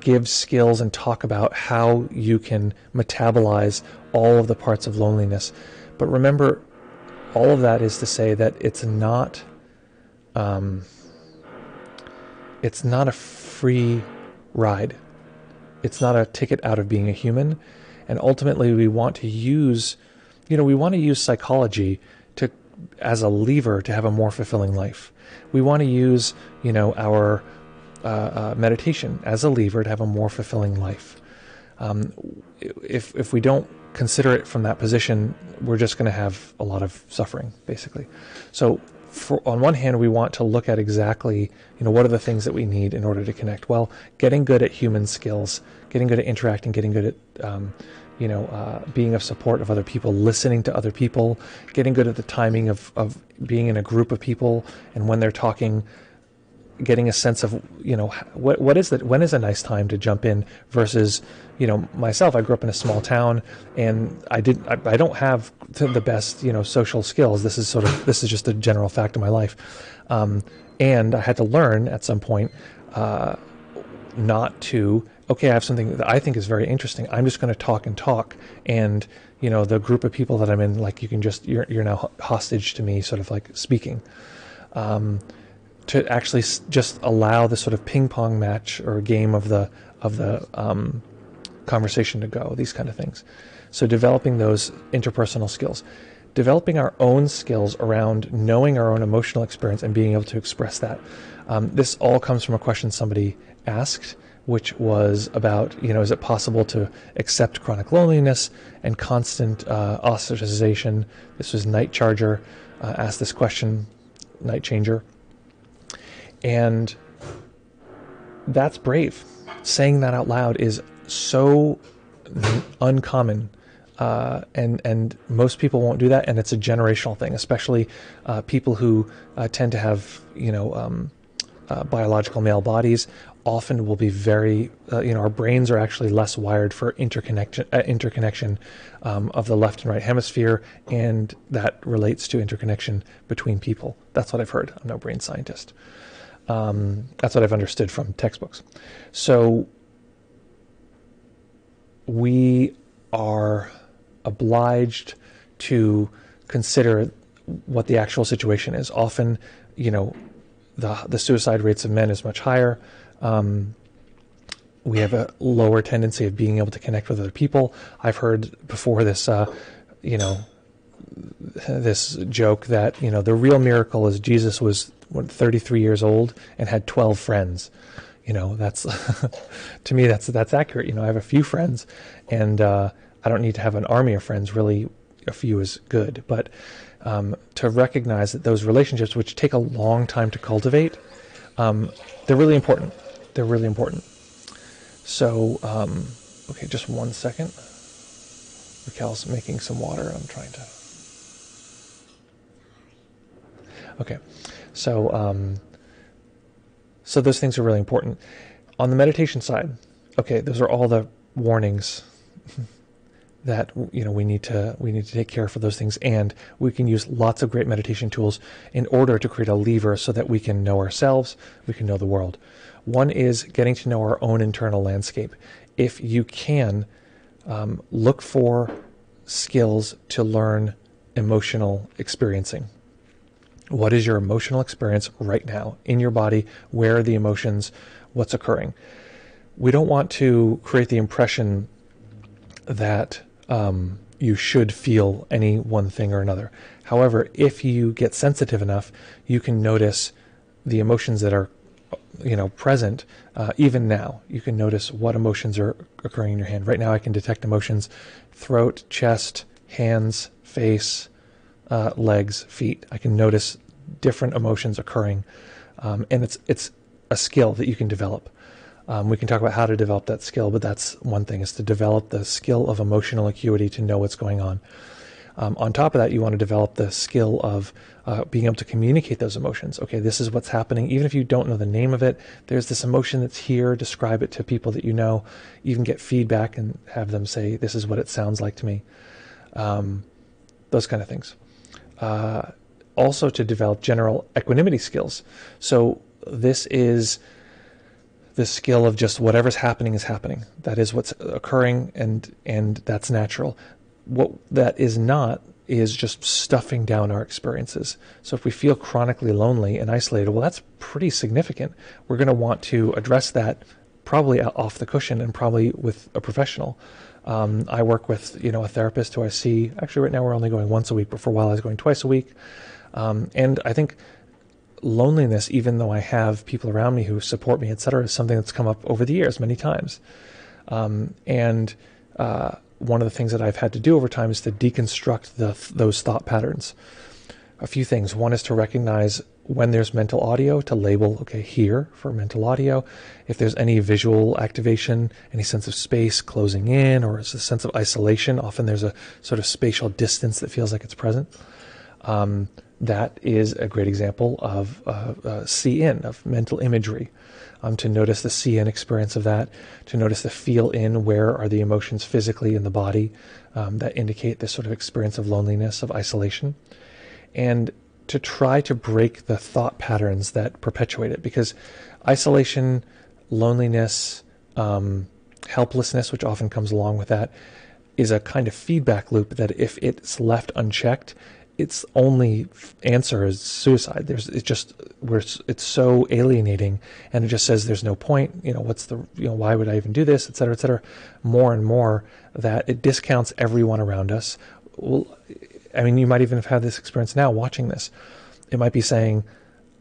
give skills and talk about how you can metabolize all of the parts of loneliness. But remember, all of that is to say that it's not a free ride. It's not a ticket out of being a human. And ultimately, we want to use psychology as a lever to have a more fulfilling life. We want to use, our meditation as a lever to have a more fulfilling life. If we don't consider it from that position, we're just going to have a lot of suffering, basically. So on one hand, we want to look at exactly, what are the things that we need in order to connect? Well, getting good at human skills, getting good at interacting, getting good at, being of support of other people, listening to other people, getting good at the timing of being in a group of people, and when they're talking, getting a sense of, what is that? When is a nice time to jump in versus, myself, I grew up in a small town, and I don't have the best, social skills. This is just a general fact of my life. And I had to learn at some point, not to, okay, I have something that I think is very interesting. I'm just going to talk and talk. And, the group of people that I'm in, like, you're now hostage to me, sort of like speaking. To actually just allow the sort of ping pong match or game of the conversation to go, these kind of things. So developing those interpersonal skills, developing our own skills around knowing our own emotional experience and being able to express that. This all comes from a question somebody asked, which was about, is it possible to accept chronic loneliness and constant ostracization? This was Night Charger asked this question, Night Changer. And that's brave. Saying that out loud is so uncommon, and most people won't do that. And it's a generational thing, especially people who tend to have biological male bodies. Often will be very our brains are actually less wired for interconnection of the left and right hemisphere, and that relates to interconnection between people. That's what I've heard. I'm no brain scientist. That's what I've understood from textbooks. So we are obliged to consider what the actual situation is. Often, the suicide rates of men is much higher. We have a lower tendency of being able to connect with other people. I've heard before this, this joke that, the real miracle is Jesus was 33 years old and had 12 friends. That's to me, that's accurate. I have a few friends, and I don't need to have an army of friends. Really, a few is good. But to recognize that those relationships, which take a long time to cultivate, they're really important. They're really important. So, okay, just 1 second. Raquel's making some water. I'm trying to... Okay, so those things are really important. On the meditation side, okay, those are all the warnings that we need to take care for those things, and we can use lots of great meditation tools in order to create a lever so that we can know ourselves, we can know the world. One is getting to know our own internal landscape. If you can, look for skills to learn emotional experiencing. What is your emotional experience right now in your body? Where are the emotions? What's occurring? We don't want to create the impression that you should feel any one thing or another. However, if you get sensitive enough, you can notice the emotions that are present. Even now, you can notice what emotions are occurring in your hand. Right now, I can detect emotions: throat, chest, hands, face, legs, feet. I can notice different emotions occurring, and it's a skill that you can develop. We can talk about how to develop that skill, but that's one thing, is to develop the skill of emotional acuity to know what's going on. On top of that, you want to develop the skill of being able to communicate those emotions. Okay, this is what's happening. Even if you don't know the name of it, there's this emotion that's here. Describe it to people that you know. Even get feedback and have them say, this is what it sounds like to me. Those kind of things. Also to develop general equanimity skills. So this is the skill of just whatever's happening is happening. That is what's occurring, and that's natural. What that is not is just stuffing down our experiences. So if we feel chronically lonely and isolated, well, that's pretty significant. We're going to want to address that probably off the cushion and probably with a professional. I work with a therapist who I see. Actually, right now we're only going once a week, but for a while I was going twice a week. And I think loneliness, even though I have people around me who support me, etc., is something that's come up over the years many times. And one of the things that I've had to do over time is to deconstruct those thought patterns. A few things. One is to recognize when there's mental audio, to label, okay, here for mental audio. If there's any visual activation, any sense of space closing in, or it's a sense of isolation, often there's a sort of spatial distance that feels like it's present. That is a great example of see-in, of mental imagery. To notice the see-in experience of that, to notice the feel-in, where are the emotions physically in the body that indicate this sort of experience of loneliness, of isolation. And to try to break the thought patterns that perpetuate it. Because isolation, loneliness, helplessness, which often comes along with that, is a kind of feedback loop that if it's left unchecked, its only answer is suicide. It's so alienating, and it just says there's no point. Why would I even do this, et cetera, et cetera. More and more that it discounts everyone around us. Well, I mean, you might even have had this experience now watching this. It might be saying,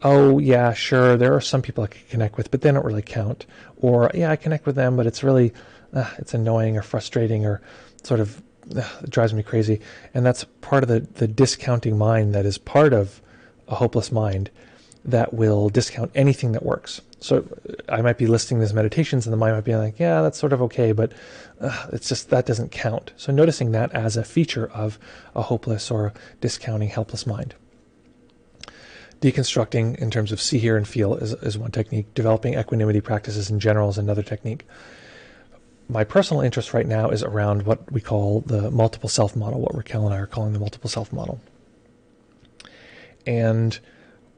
oh yeah, sure, there are some people I can connect with, but they don't really count. Or yeah, I connect with them, but it's really, it's annoying or frustrating or sort of, it drives me crazy. And that's part of the discounting mind that is part of a hopeless mind that will discount anything that works. So I might be listing these meditations and the mind might be like, yeah, that's sort of okay, but it's just, that doesn't count. So noticing that as a feature of a hopeless or discounting helpless mind. Deconstructing in terms of see, hear, and feel is one technique. Developing equanimity practices in general is another technique. My personal interest right now is around what we call the multiple self model, what Raquel and I are calling the multiple self model. And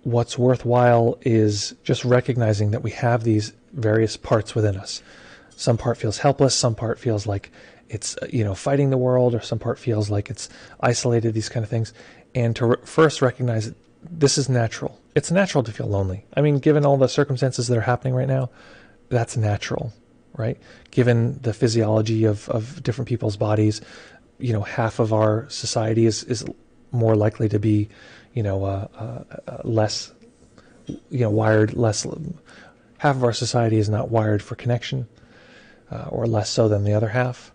what's worthwhile is just recognizing that we have these various parts within us. Some part feels helpless, some part feels like it's fighting the world, or some part feels like it's isolated, these kind of things. And to first recognize that this is natural. It's natural to feel lonely. I mean, given all the circumstances that are happening right now, that's natural, right? Given the physiology of different people's bodies, half of our society is more likely to be, less, wired, less. Half of our society is not wired for connection, or less so than the other half.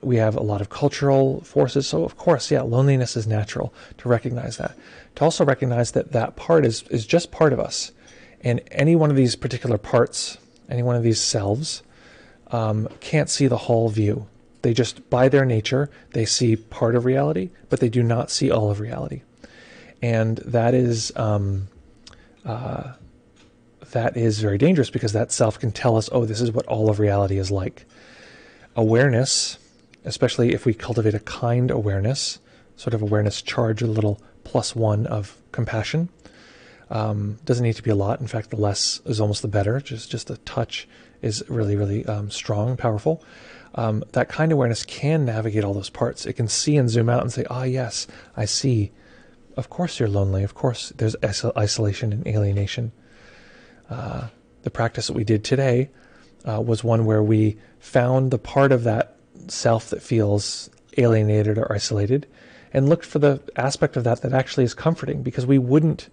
We have a lot of cultural forces. So of course, yeah, loneliness is natural, to recognize that. To also recognize that that part is just part of us. And any one of these particular parts, any one of these selves, can't see the whole view. They just, by their nature, they see part of reality, but they do not see all of reality. And that is very dangerous, because that self can tell us, oh, this is what all of reality is like. Awareness, especially if we cultivate a kind awareness, sort of awareness charge a little +1 of compassion. Doesn't need to be a lot. In fact, the less is almost the better. Just a touch is really, really strong and powerful. That kind awareness can navigate all those parts. It can see and zoom out and say, yes, I see. Of course you're lonely. Of course there's isolation and alienation. The practice that we did today was one where we found the part of that self that feels alienated or isolated, and looked for the aspect of that that actually is comforting, because we wouldn't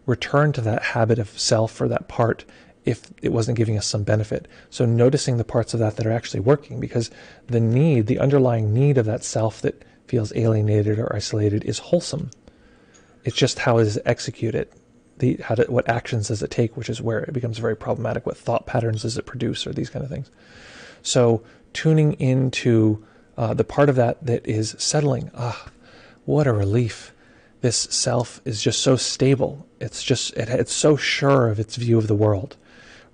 return to that habit of self or that part if it wasn't giving us some benefit. So noticing the parts of that are actually working, because the underlying need of that self that feels alienated or isolated is wholesome. It's just how is it executed? What actions does it take, which is where it becomes very problematic. What thought patterns does it produce, or these kind of things. So tuning into the part of that that is settling. Ah, what a relief. This self is just so stable. It's so sure of its view of the world,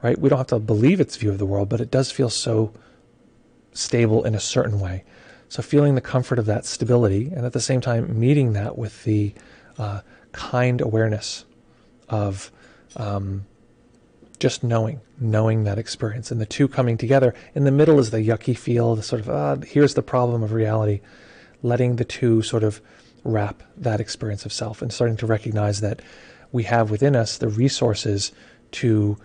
right? We don't have to believe its view of the world, but it does feel so stable in a certain way. So feeling the comfort of that stability, and at the same time meeting that with the kind awareness of just knowing that experience, and the two coming together. In the middle is the yucky feel, the sort of, here's the problem of reality, letting the two sort of wrap that experience of self, and starting to recognize that we have within us the resources to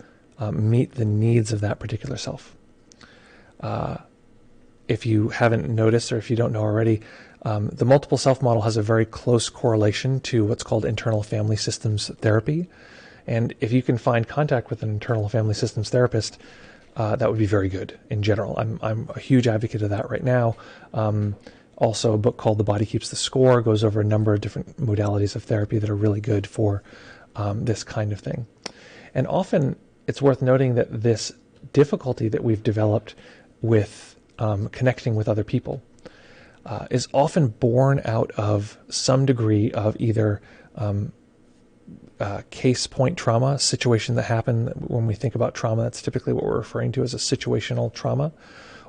meet the needs of that particular self. If you haven't noticed, or if you don't know already, the multiple self model has a very close correlation to what's called internal family systems therapy. And if you can find contact with an internal family systems therapist, that would be very good in general. I'm a huge advocate of that right now. Also, a book called The Body Keeps the Score goes over a number of different modalities of therapy that are really good for this kind of thing. And often it's worth noting that this difficulty that we've developed with connecting with other people is often born out of some degree of either case point trauma, a situation that happened. When we think about trauma, that's typically what we're referring to as a situational trauma,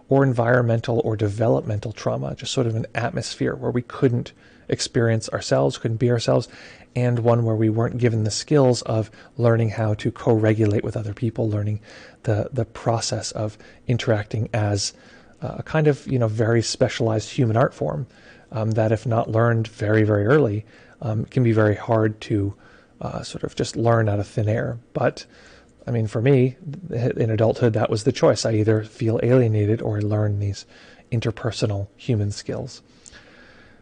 or environmental or developmental trauma, just sort of an atmosphere where we couldn't experience ourselves, couldn't be ourselves, and one where we weren't given the skills of learning how to co-regulate with other people, learning the process of interacting as a kind of very specialized human art form that, if not learned very, very early, can be very hard to sort of just learn out of thin air. But I mean, for me, in adulthood, that was the choice. I either feel alienated or I learn these interpersonal human skills.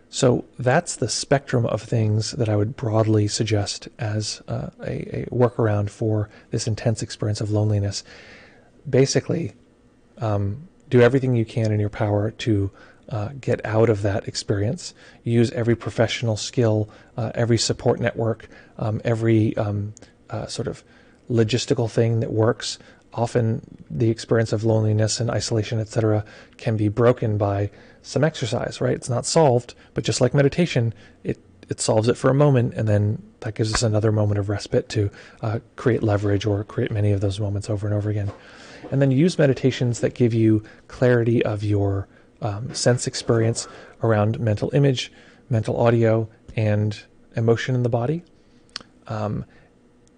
So that's the spectrum of things that I would broadly suggest as a workaround for this intense experience of loneliness. Basically, do everything you can in your power to get out of that experience. Use every professional skill, every support network, every sort of logistical thing that works. Often the experience of loneliness and isolation, etc., can be broken by some exercise, right? It's not solved, but just like meditation, it solves it for a moment, and then that gives us another moment of respite to create leverage or create many of those moments over and over again. And then use meditations that give you clarity of your sense experience around mental image, mental audio, and emotion in the body.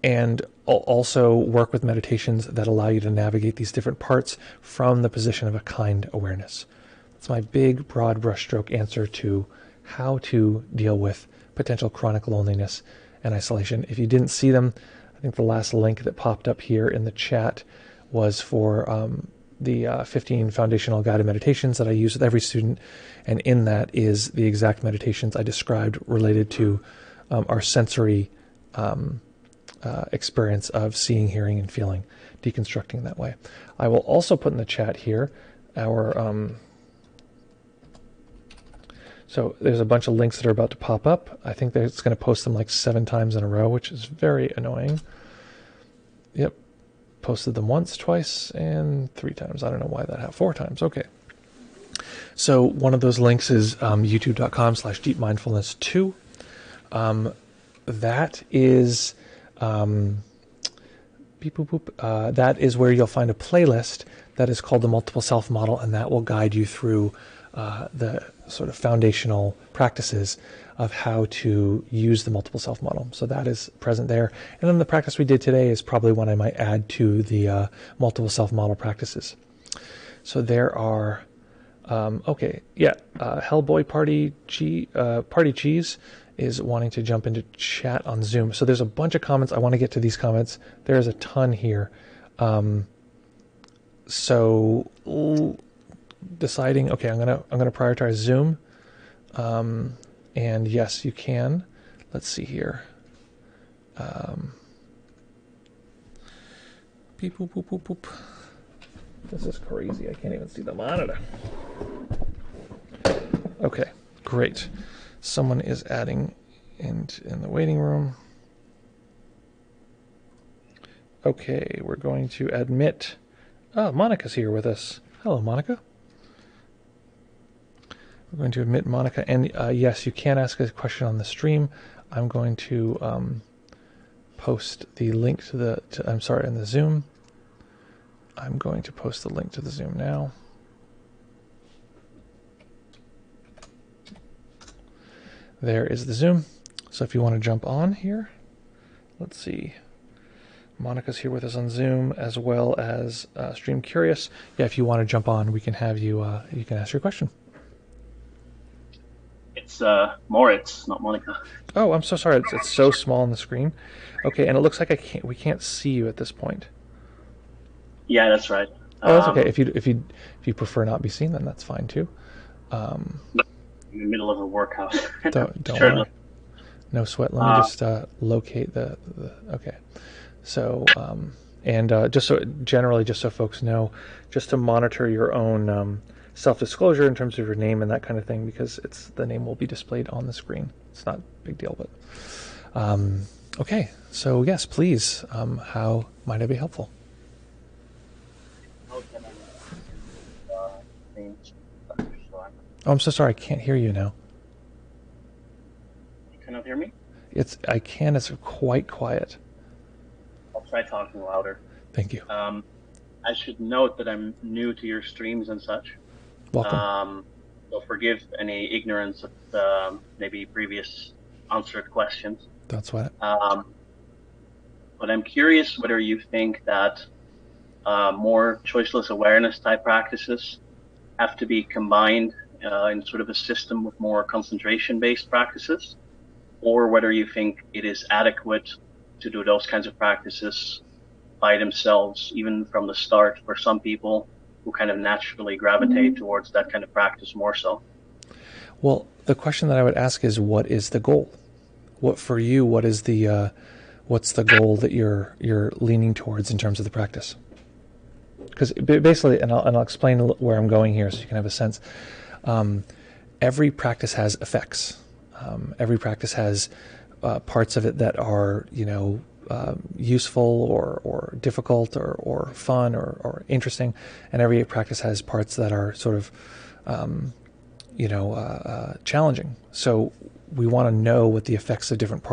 And also work with meditations that allow you to navigate these different parts from the position of a kind awareness. That's my big, broad brushstroke answer to how to deal with potential chronic loneliness and isolation. If you didn't see them, I think the last link that popped up here in the chat was for the 15 foundational guided meditations that I use with every student. And in that is the exact meditations I described related to our sensory experience of seeing, hearing, and feeling, deconstructing that way. I will also put in the chat here our so there's a bunch of links that are about to pop up. I think that it's going to post them like 7 times in a row, which is very annoying. Yep, posted them once, twice, and 3 times. I don't know why that happened. 4 times. Okay. So one of those links is youtube.com/deepmindfulness2. That is that is where you'll find a playlist that is called the Multiple Self Model, and that will guide you through the sort of foundational practices of how to use the Multiple Self Model. So that is present there. And then the practice we did today is probably one I might add to the Multiple Self Model practices. So there are, Hellboy Party Cheese is wanting to jump into chat on Zoom. So there's a bunch of comments. I want to get to these comments. There's a ton here. Deciding, okay, I'm gonna prioritize Zoom. And yes, you can. Let's see here. Beep, boop, boop, boop, boop. This is crazy. I can't even see the monitor. Okay, great. Someone is adding in the waiting room. Okay, we're going to admit. Oh, Monica's here with us. Hello, Monica. We're going to admit Monica. And yes, you can ask a question on the stream. I'm going to post the link to the, in the Zoom. I'm going to post the link to the Zoom now. There is the Zoom. So if you want to jump on here, let's see. Monica's here with us on Zoom as well as Stream Curious. Yeah, if you want to jump on, we can have you, you can ask your question. It's Moritz, not Monica. Oh, I'm so sorry. It's so small on the screen. Okay, and it looks like we can't see you at this point. Yeah, that's right. Oh, that's okay. If you prefer not be seen, then that's fine too. In the middle of a workout. Don't sure. worry. No sweat. Let me just locate the okay. So and just so folks know, just to monitor your own self-disclosure in terms of your name and that kind of thing, because the name will be displayed on the screen. It's not a big deal, but okay. So yes, please. How might I be helpful? Oh, I'm so sorry. I can't hear you now. You cannot hear me? I can. It's quite quiet. I'll try talking louder. Thank you. I should note that I'm new to your streams and such. Welcome. So forgive any ignorance of maybe previous answered questions. That's what. But I'm curious whether you think that more choiceless awareness type practices have to be combined in sort of a system with more concentration-based practices, or whether you think it is adequate to do those kinds of practices by themselves, even from the start, for some people who kind of naturally gravitate towards that kind of practice more so. Well, the question that I would ask is, what is the goal? What for you? What is the what's the goal that you're leaning towards in terms of the practice? Because basically, and I'll explain where I'm going here, so you can have a sense. Every practice has effects. Every practice has parts of it that are, useful or difficult or fun or interesting, and every practice has parts that are sort of, challenging. So we want to know what the effects of different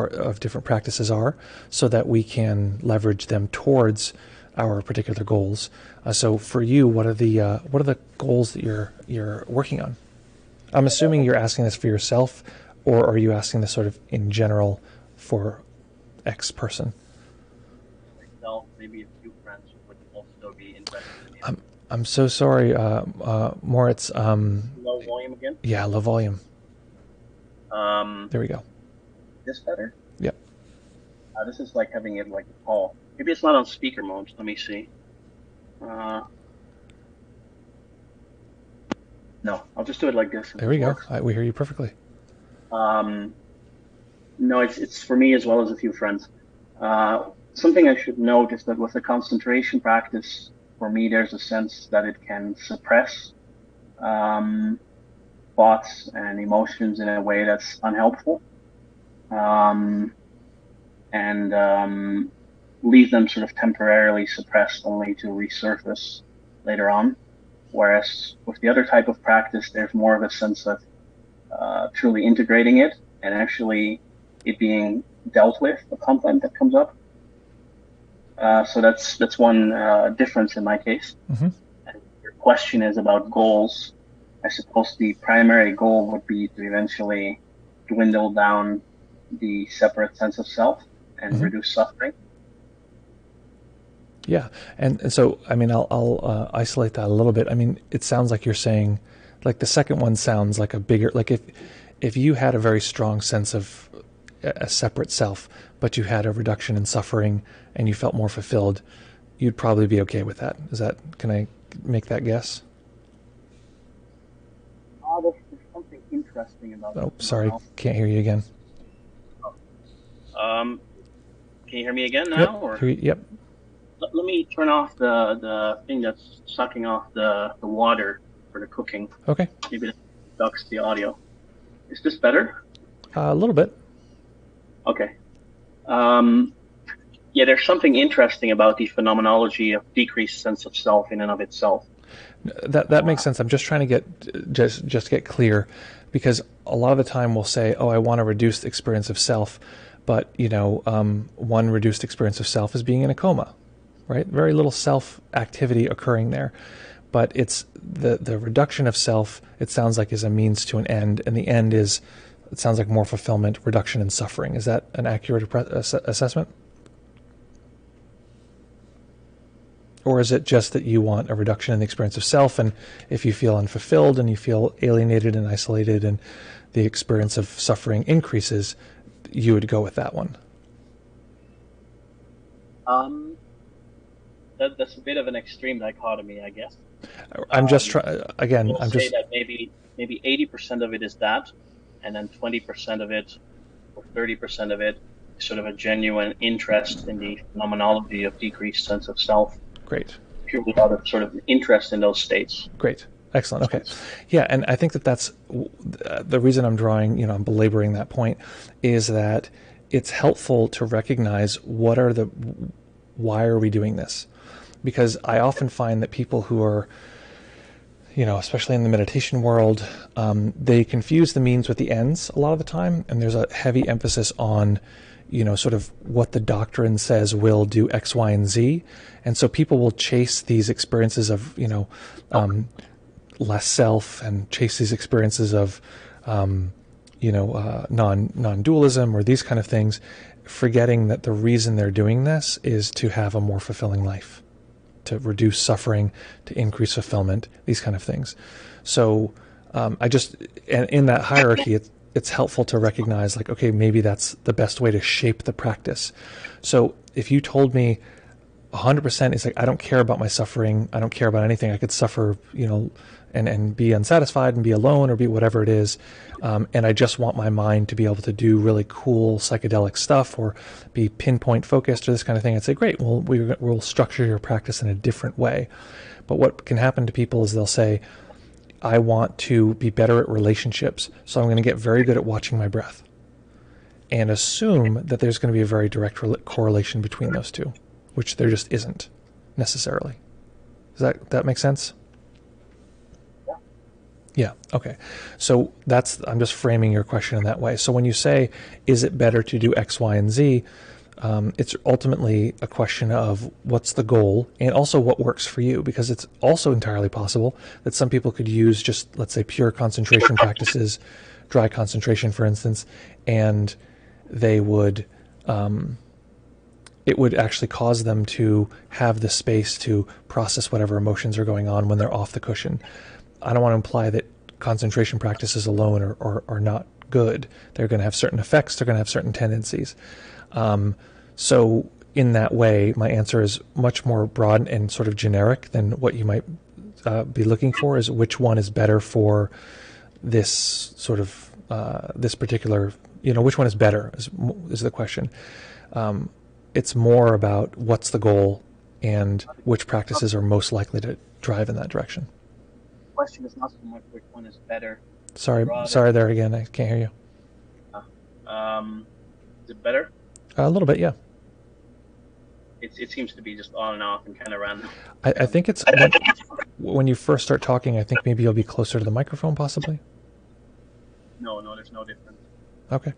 practices are, so that we can leverage them towards our particular goals. So for you, what are the goals that you're working on? I'm assuming you're asking this for yourself, or are you asking this sort of in general for X person? Myself, maybe a few friends would also be interested in. I'm so sorry, Moritz. Low volume again? Yeah, low volume. There we go. This better? Yep. This is like having it like a call. Maybe it's not on speaker mode. Let me see. No, I'll just do it like this. There we go. We hear you perfectly. No, it's for me as well as a few friends. Something I should note is that with a concentration practice, for me, there's a sense that it can suppress thoughts and emotions in a way that's unhelpful, and leave them sort of temporarily suppressed only to resurface later on. Whereas with the other type of practice, there's more of a sense of truly integrating it and actually it being dealt with, the content that comes up. So that's one difference in my case. Mm-hmm. And your question is about goals. I suppose the primary goal would be to eventually dwindle down the separate sense of self and mm-hmm. reduce suffering. Yeah, and so I mean, I'll isolate that a little bit. I mean, it sounds like you're saying, like the second one sounds like a bigger, like if you had a very strong sense of a separate self, but you had a reduction in suffering and you felt more fulfilled, you'd probably be okay with that. Can I make that guess? There's something interesting about that. Oh, sorry, can't hear you again. Can you hear me again now? Yep. Or? Yep. Let me turn off the thing that's sucking off the water for the cooking. Okay. Maybe that ducks the audio. Is this better? A little bit. Okay. Yeah, there's something interesting about the phenomenology of decreased sense of self in and of itself. That makes sense. I'm just trying to get clear, because a lot of the time we'll say, oh, I want a reduced experience of self, but one reduced experience of self is being in a coma, right? Very little self activity occurring there, but it's the reduction of self, it sounds like, is a means to an end, and the end is, it sounds like, more fulfillment, reduction in suffering. Is that an accurate assessment? Or is it just that you want a reduction in the experience of self, and if you feel unfulfilled and you feel alienated and isolated and the experience of suffering increases, you would go with that one? That's a bit of an extreme dichotomy, I guess. I'm just trying, again, I'll say that maybe 80% of it is that, and then 20% of it, or 30% of it, is sort of a genuine interest in the phenomenology of decreased sense of self. Great. Purely out of sort of interest in those states. Great. Excellent. Okay. Yeah, and I think that's the reason I'm I'm belaboring that point, is that it's helpful to recognize why are we doing this? Because I often find that people who are, especially in the meditation world, they confuse the means with the ends a lot of the time, and there's a heavy emphasis on sort of what the doctrine says will do X, Y, and Z. And so people will chase these experiences of, less self, and chase these experiences of, non-dualism or these kind of things, forgetting that the reason they're doing this is to have a more fulfilling life, to reduce suffering, to increase fulfillment, these kind of things. So and in that hierarchy, it's helpful to recognize, like, okay, maybe that's the best way to shape the practice. So if you told me 100%, it's like, I don't care about my suffering, I don't care about anything, I could suffer, and be unsatisfied and be alone or be whatever it is, and I just want my mind to be able to do really cool psychedelic stuff or be pinpoint focused or this kind of thing, I'd say, great, well, we'll structure your practice in a different way. But what can happen to people is they'll say, I want to be better at relationships, so I'm going to get very good at watching my breath, and assume that there's going to be a very direct correlation between those two, which there just isn't necessarily. Does that make sense? Yeah. Okay. So I'm just framing your question in that way. So when you say, is it better to do X, Y, and Z? It's ultimately a question of what's the goal, and also what works for you, because it's also entirely possible that some people could use just, let's say, pure concentration practices, dry concentration, for instance, and they would, it would actually cause them to have the space to process whatever emotions are going on when they're off the cushion. I don't want to imply that concentration practices alone are not good. They're going to have certain effects, they're going to have certain tendencies. So in that way, my answer is much more broad and sort of generic than what you might be looking for, is which one is better for this sort of, this particular, which one is better is the question. It's more about what's the goal and which practices are most likely to drive in that direction. The question is not so much which one is better. Sorry there again, I can't hear you. Is it better? A little bit, yeah. It seems to be just on and off and kind of random. I think it's when you first start talking, I think maybe you'll be closer to the microphone, possibly. No, there's no difference. Okay.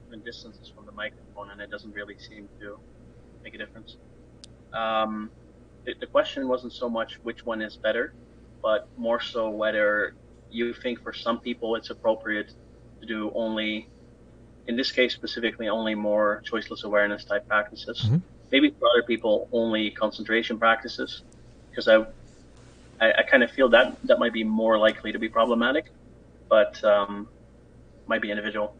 Different distances from the microphone, and it doesn't really seem to make a difference. The question wasn't so much which one is better, but more so whether you think for some people it's appropriate to do only, in this case specifically, only more choiceless awareness type practices. Mm-hmm. Maybe for other people, only concentration practices, because I kind of feel that might be more likely to be problematic, but might be individual.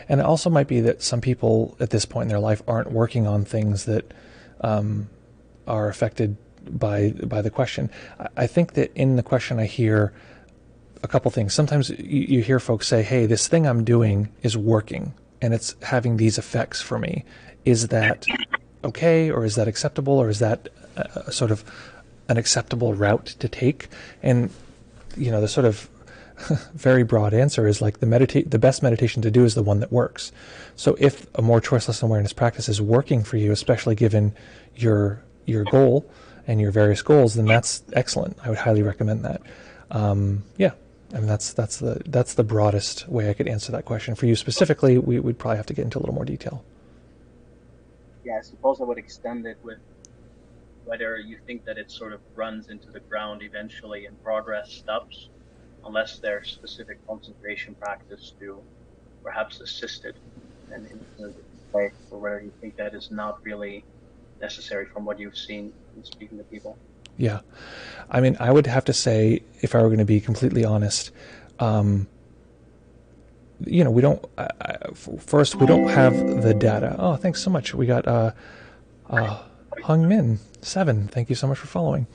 And it also might be that some people at this point in their life aren't working on things that are affected by the question. I think that in the question I hear a couple things. Sometimes you hear folks say, hey, this thing I'm doing is working and it's having these effects for me. Is that okay, or is that acceptable, or is that sort of an acceptable route to take? And the sort of very broad answer is like the best meditation to do is the one that works. So if a more choiceless awareness practice is working for you, especially given your goal and your various goals, then that's excellent. I would highly recommend that. Yeah, I mean that's the broadest way I could answer that question. For you specifically, we'd probably have to get into a little more detail. Yeah, I suppose I would extend it with whether you think that it sort of runs into the ground eventually and progress stops, unless there's specific concentration practice to perhaps assist it, and in a way, or whether you think that is not really necessary from what you've seen in speaking to people. Yeah, I mean, I would have to say, if I were going to be completely honest, we don't. First, we don't have the data. Oh, thanks so much. We got Hung Min 7. Thank you so much for following.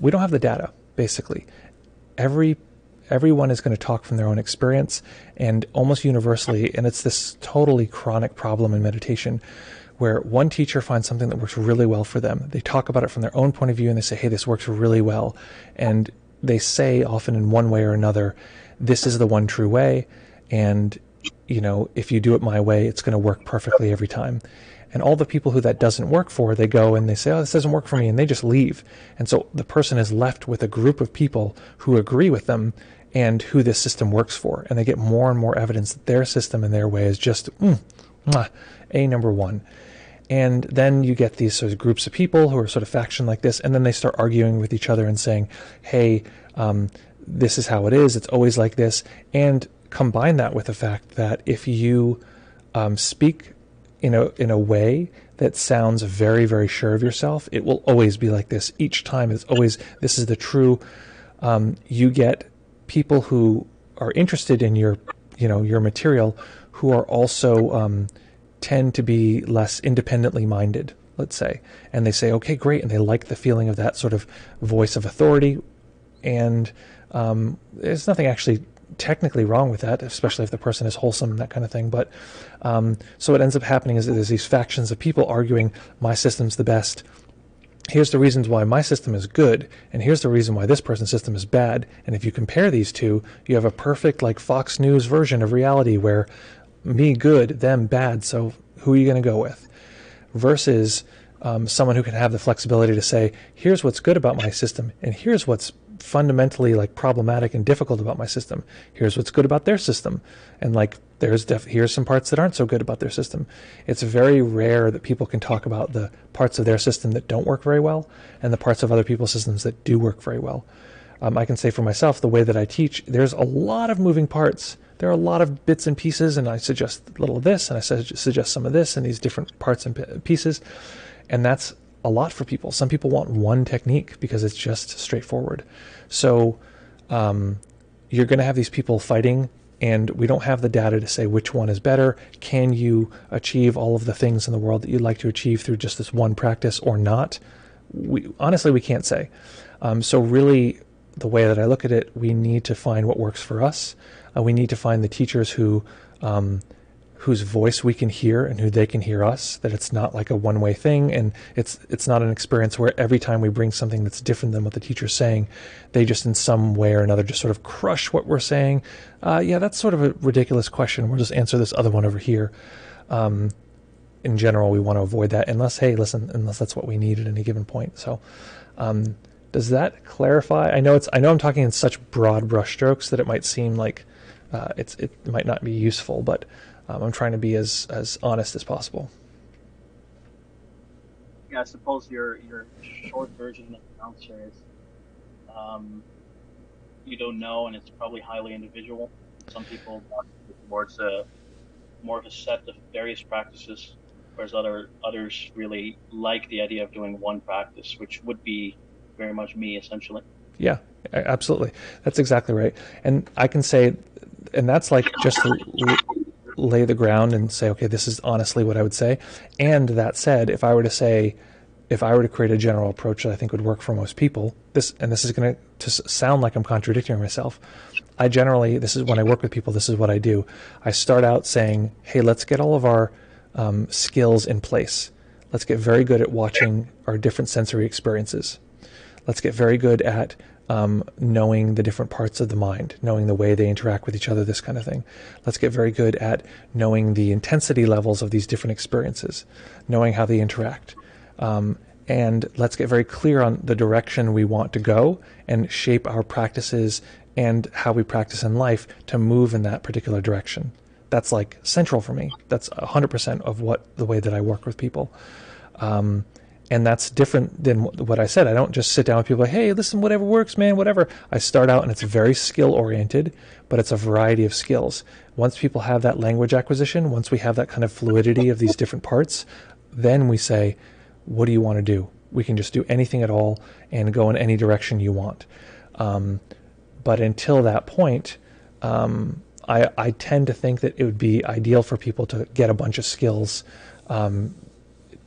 We don't have the data. Basically, everyone is going to talk from their own experience, and almost universally, and it's this totally chronic problem in meditation, where one teacher finds something that works really well for them. They talk about it from their own point of view, and they say, hey, this works really well. And they say often in one way or another, this is the one true way, and if you do it my way, it's going to work perfectly every time. And all the people who that doesn't work for, they go and they say, oh, this doesn't work for me, and they just leave. And so the person is left with a group of people who agree with them and who this system works for. And they get more and more evidence that their system and their way is just number one. And then you get these sort of groups of people who are sort of faction like this, and then they start arguing with each other and saying, hey, this is how it is, it's always like this. And combine that with the fact that if you speak in a way that sounds very, very sure of yourself, it will always be like this. Each time it's always, this is the true. You get people who are interested in your material who are also tend to be less independently minded, let's say, and they say, okay, great, and they like the feeling of that sort of voice of authority, and there's nothing actually technically wrong with that, especially if the person is wholesome and that kind of thing. But so what ends up happening is that there's these factions of people arguing, my system's the best, here's the reasons why my system is good, and here's the reason why this person's system is bad. And if you compare these two, you have a perfect, like, Fox News version of reality where me good, them bad, so who are you going to go with? Versus someone who can have the flexibility to say, here's what's good about my system, and here's what's fundamentally, like, problematic and difficult about my system. Here's what's good about their system, and, like, here's some parts that aren't so good about their system. It's very rare that people can talk about the parts of their system that don't work very well and the parts of other people's systems that do work very well. I can say for myself, the way that I teach, there's a lot of moving parts. There are a lot of bits and pieces, and I suggest a little of this, and I suggest some of this, and these different parts and pieces, and that's a lot for people. Some people want one technique because it's just straightforward. So you're going to have these people fighting, and we don't have the data to say which one is better. Can you achieve all of the things in the world that you'd like to achieve through just this one practice or not? Honestly, we can't say. So really, the way that I look at it, we need to find what works for us. We need to find the teachers whose voice we can hear and who they can hear us, that it's not like a one-way thing, and it's not an experience where every time we bring something that's different than what the teacher's saying, they just in some way or another just sort of crush what we're saying. Yeah, that's sort of a ridiculous question. We'll just answer this other one over here. In general, we want to avoid that unless that's what we need at any given point. So does that clarify? I know I'm talking in such broad brushstrokes that it might seem like it might not be useful, but I'm trying to be as honest as possible. Yeah, I suppose your short version of the answer is you don't know, and it's probably highly individual. Some people want towards more of a set of various practices, whereas others really like the idea of doing one practice, which would be very much me, essentially. Yeah, absolutely. That's exactly right. And I can say, and that's like just to lay the ground and say, okay, this is honestly what I would say. And that said, if I were to create a general approach that I think would work for most people, this is going to sound like I'm contradicting myself. This is when I work with people, this is what I do. I start out saying, hey, let's get all of our skills in place. Let's get very good at watching our different sensory experiences. Let's get very good at knowing the different parts of the mind, knowing the way they interact with each other, this kind of thing. Let's get very good at knowing the intensity levels of these different experiences, knowing how they interact. and let's get very clear on the direction we want to go and shape our practices and how we practice in life to move in that particular direction. That's like central for me. That's 100% of the way that I work with people. And that's different than what I said. I don't just sit down with people like, hey, listen, whatever works, man, whatever. I start out and it's very skill-oriented, but it's a variety of skills. Once people have that language acquisition, once we have that kind of fluidity of these different parts, then we say, what do you want to do? We can just do anything at all and go in any direction you want. But until that point, I tend to think that it would be ideal for people to get a bunch of skills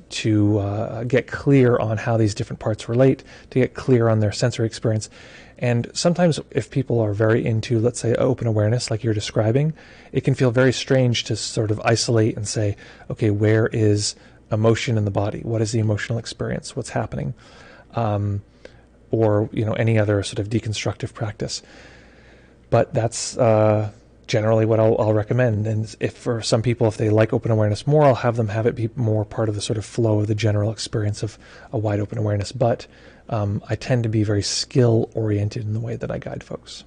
to get clear on how these different parts relate, to get clear on their sensory experience. And sometimes if people are very into, let's say, open awareness, like you're describing, it can feel very strange to sort of isolate and say, okay, where is emotion in the body? What is the emotional experience? What's happening? Or, any other sort of deconstructive practice. But that's generally what I'll recommend. And if for some people, if they like open awareness more, I'll have them have it be more part of the sort of flow of the general experience of a wide open awareness. But I tend to be very skill oriented in the way that I guide folks.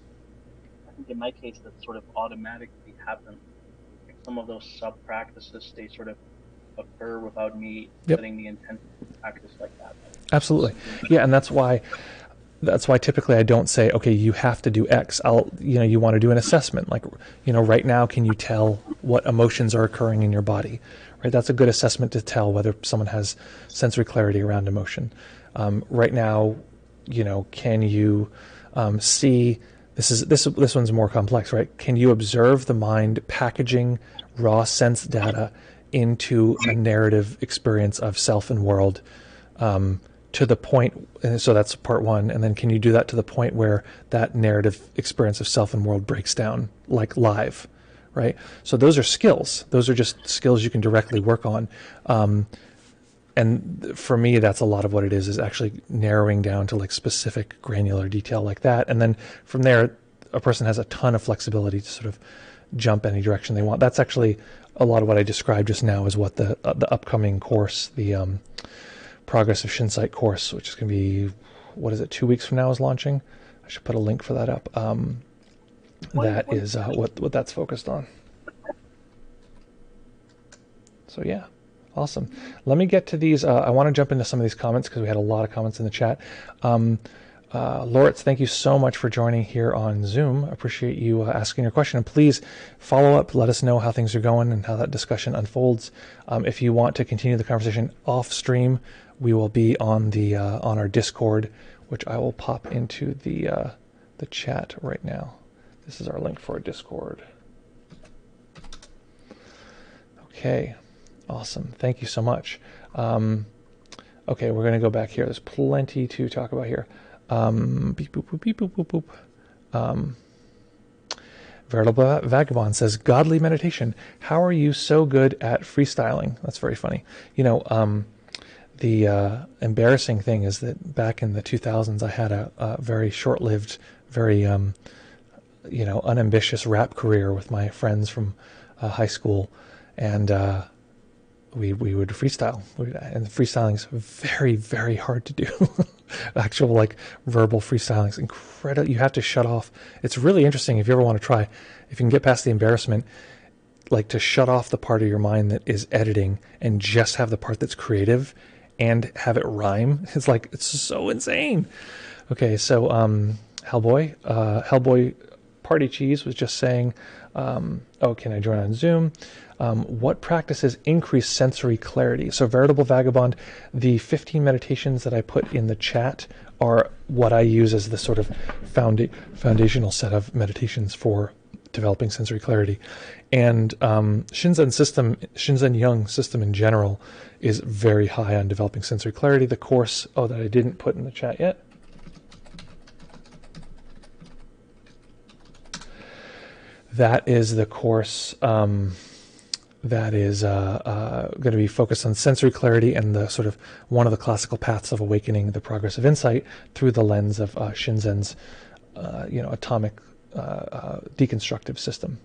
I think in my case, that sort of automatically happens. Like some of those sub practices, they sort of occur without me setting the intent to practice like that. Absolutely. Yeah. And that's why typically I don't say, okay, you have to do X. You want to do an assessment. Like, right now, can you tell what emotions are occurring in your body? Right. That's a good assessment to tell whether someone has sensory clarity around emotion. Right now, can you see, this one's more complex, right? Can you observe the mind packaging raw sense data into a narrative experience of self and world, to the point, and so that's part one, and then can you do that to the point where that narrative experience of self and world breaks down, like live, right? So those are skills. Those are just skills you can directly work on. And for me, that's a lot of what it is actually narrowing down to like specific granular detail like that. And then from there, a person has a ton of flexibility to sort of jump any direction they want. That's actually a lot of what I described just now is what the upcoming course, the Progress of Shinsight course, which is going to be, 2 weeks from now is launching. I should put a link for that up. That is what that's focused on. So yeah, awesome. Let me get to these. I want to jump into some of these comments because we had a lot of comments in the chat. Loritz, thank you so much for joining here on Zoom. Appreciate you asking your question. And please follow up. Let us know how things are going and how that discussion unfolds. If you want to continue the conversation off stream, we will be on on our Discord, which I will pop into the chat right now. This is our link for our Discord. Okay, awesome. Thank you so much. Okay, we're going to go back here. There's plenty to talk about here. Beep, boop, boop, beep, boop, boop, boop. Veritable Vagabond says, godly meditation. How are you so good at freestyling? That's very funny. The embarrassing thing is that back in the 2000s, I had a very short-lived, very, unambitious rap career with my friends from high school. And we would freestyle. And freestyling is very, very hard to do. Actual verbal freestyling is incredible. You have to shut off. It's really interesting if you ever want to try. If you can get past the embarrassment, to shut off the part of your mind that is editing and just have the part that's creative and have it rhyme. It's so insane. Okay, so Hellboy Party Cheese was just saying, can I join on Zoom? What practices increase sensory clarity? So Veritable Vagabond, the 15 meditations that I put in the chat are what I use as the sort of foundational set of meditations for developing sensory clarity. And Shinzen Young system in general is very high on developing sensory clarity. The course, that I didn't put in the chat yet. That is the course that is going to be focused on sensory clarity and the sort of one of the classical paths of awakening, the progress of insight, through the lens of Shinzen's, atomic deconstructive system.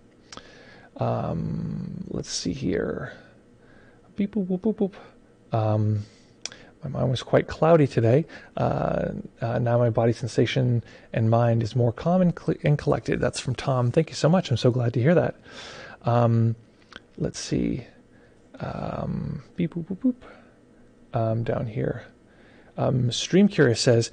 Let's see here. Beep, boop, boop, boop, boop. My mind was quite cloudy today. Now my body sensation and mind is more calm and collected. That's from Tom. Thank you so much. I'm so glad to hear that. Let's see. Beep, boop, boop, boop. Down here. Stream Curious says,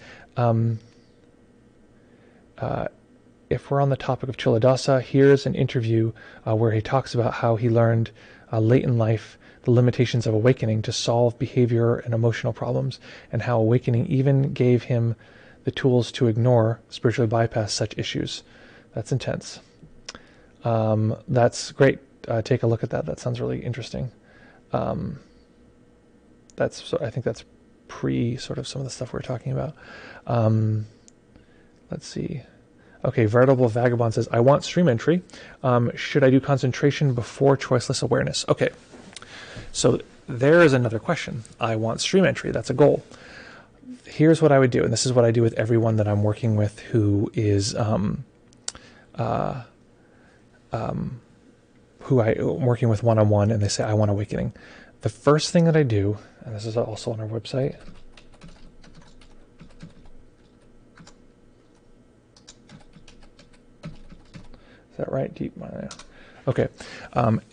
if we're on the topic of Chiladasa, here's an interview where he talks about how he learned late in life the limitations of awakening to solve behavior and emotional problems, and how awakening even gave him the tools to ignore, spiritually bypass such issues. That's intense. That's great. Take a look at that. That sounds really interesting. I think that's pre sort of some of the stuff we're talking about. Let's see. Okay, Veritable Vagabond says, I want stream entry. Should I do concentration before choiceless awareness? Okay, so there is another question. I want stream entry. That's a goal. Here's what I would do, and this is what I do with everyone that I'm working with who is who I'm working with one-on-one, and they say, I want awakening. The first thing that I do, and this is also on our website, is that right? Deep mind. Okay.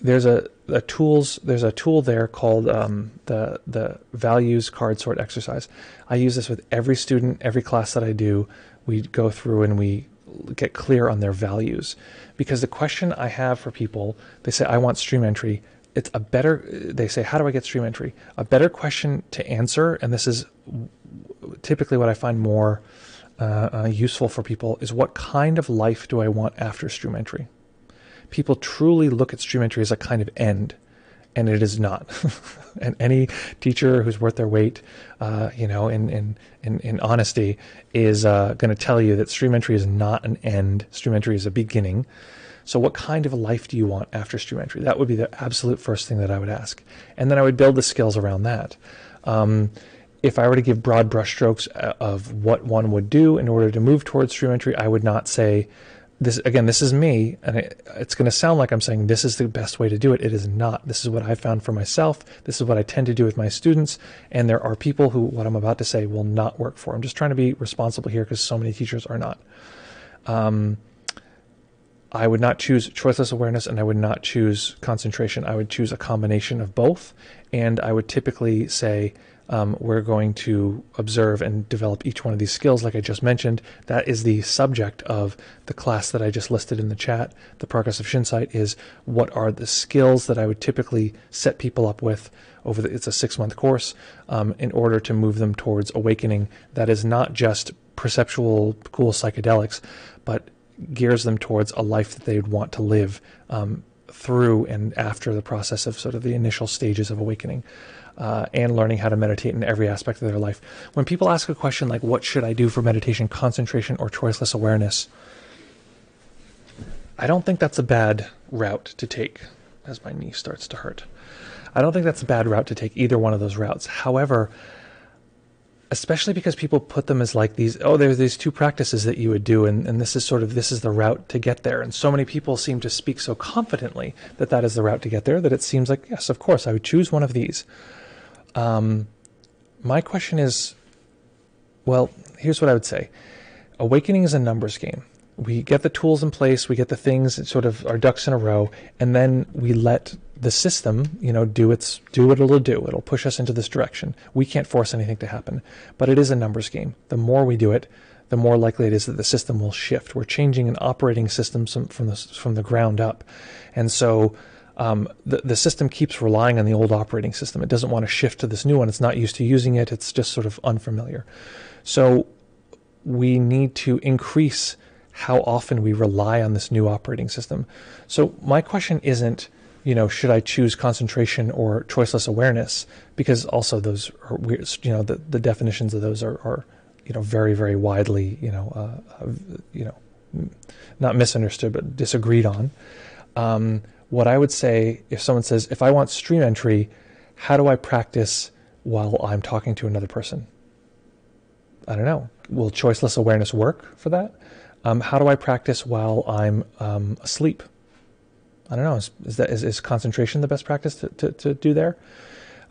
There's a tool there called the values card sort exercise. I use this with every student, every class that I do. We go through and we get clear on their values, because the question I have for people, they say, I want stream entry. They say, how do I get stream entry? A better question to answer, and this is typically what I find more useful for people, is what kind of life do I want after stream entry? People truly look at stream entry as a kind of end, and it is not. And any teacher who's worth their weight, in honesty, is going to tell you that stream entry is not an end. Stream entry is a beginning. So what kind of a life do you want after stream entry? That would be the absolute first thing that I would ask. And then I would build the skills around that. If I were to give broad brushstrokes of what one would do in order to move towards stream entry, I would not say, this is me, and it's going to sound like I'm saying this is the best way to do it. It is not. This is what I found for myself. This is what I tend to do with my students, and there are people who what I'm about to say will not work for. I'm just trying to be responsible here because so many teachers are not. I would not choose choiceless awareness, and I would not choose concentration. I would choose a combination of both, and I would typically say, we're going to observe and develop each one of these skills like I just mentioned. That is the subject of the class that I just listed in the chat. The Progress of Shinsight is what are the skills that I would typically set people up with it's a 6-month course, in order to move them towards awakening. That is not just perceptual cool psychedelics, but gears them towards a life that they would want to live through and after the process of sort of the initial stages of awakening. And learning how to meditate in every aspect of their life. When people ask a question like, what should I do for meditation, concentration, or choiceless awareness? I don't think that's a bad route to take, as my knee starts to hurt. I don't think that's a bad route to take, either one of those routes. However, especially because people put them as like there's these two practices that you would do, and this is the route to get there. And so many people seem to speak so confidently that that is the route to get there, that it seems like, yes, of course, I would choose one of these. My question is, well, here's what I would say. Awakening is a numbers game. We get the tools in place, we get the things that sort of are ducks in a row, and then we let the system, do what it'll do. It'll push us into this direction. We can't force anything to happen, but it is a numbers game. The more we do it, the more likely it is that the system will shift. We're changing an operating system from the ground up, and so the system keeps relying on the old operating system. It doesn't want to shift to this new one. It's not used to using it. It's just sort of unfamiliar. So we need to increase how often we rely on this new operating system. So my question isn't, should I choose concentration or choiceless awareness? Because also those are weird, the definitions of those are very, very widely, not misunderstood, but disagreed on. What I would say, if someone says, if I want stream entry, how do I practice while I'm talking to another person? I don't know. Will choiceless awareness work for that? How do I practice while I'm asleep? I don't know. Is concentration the best practice to do there?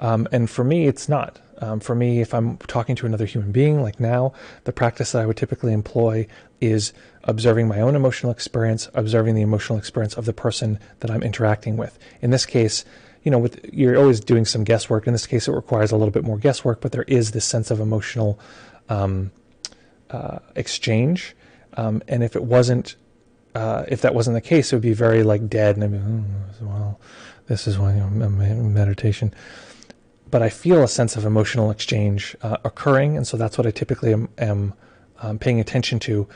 And for me, it's not. For me, if I'm talking to another human being, like now, the practice that I would typically employ is observing my own emotional experience, observing the emotional experience of the person that I'm interacting with. In this case, you're always doing some guesswork. In this case, it requires a little bit more guesswork, but there is this sense of emotional exchange. And if that wasn't the case, it would be very like dead. And I'd be, well, this is why meditation. But I feel a sense of emotional exchange occurring, and so that's what I typically am paying attention to,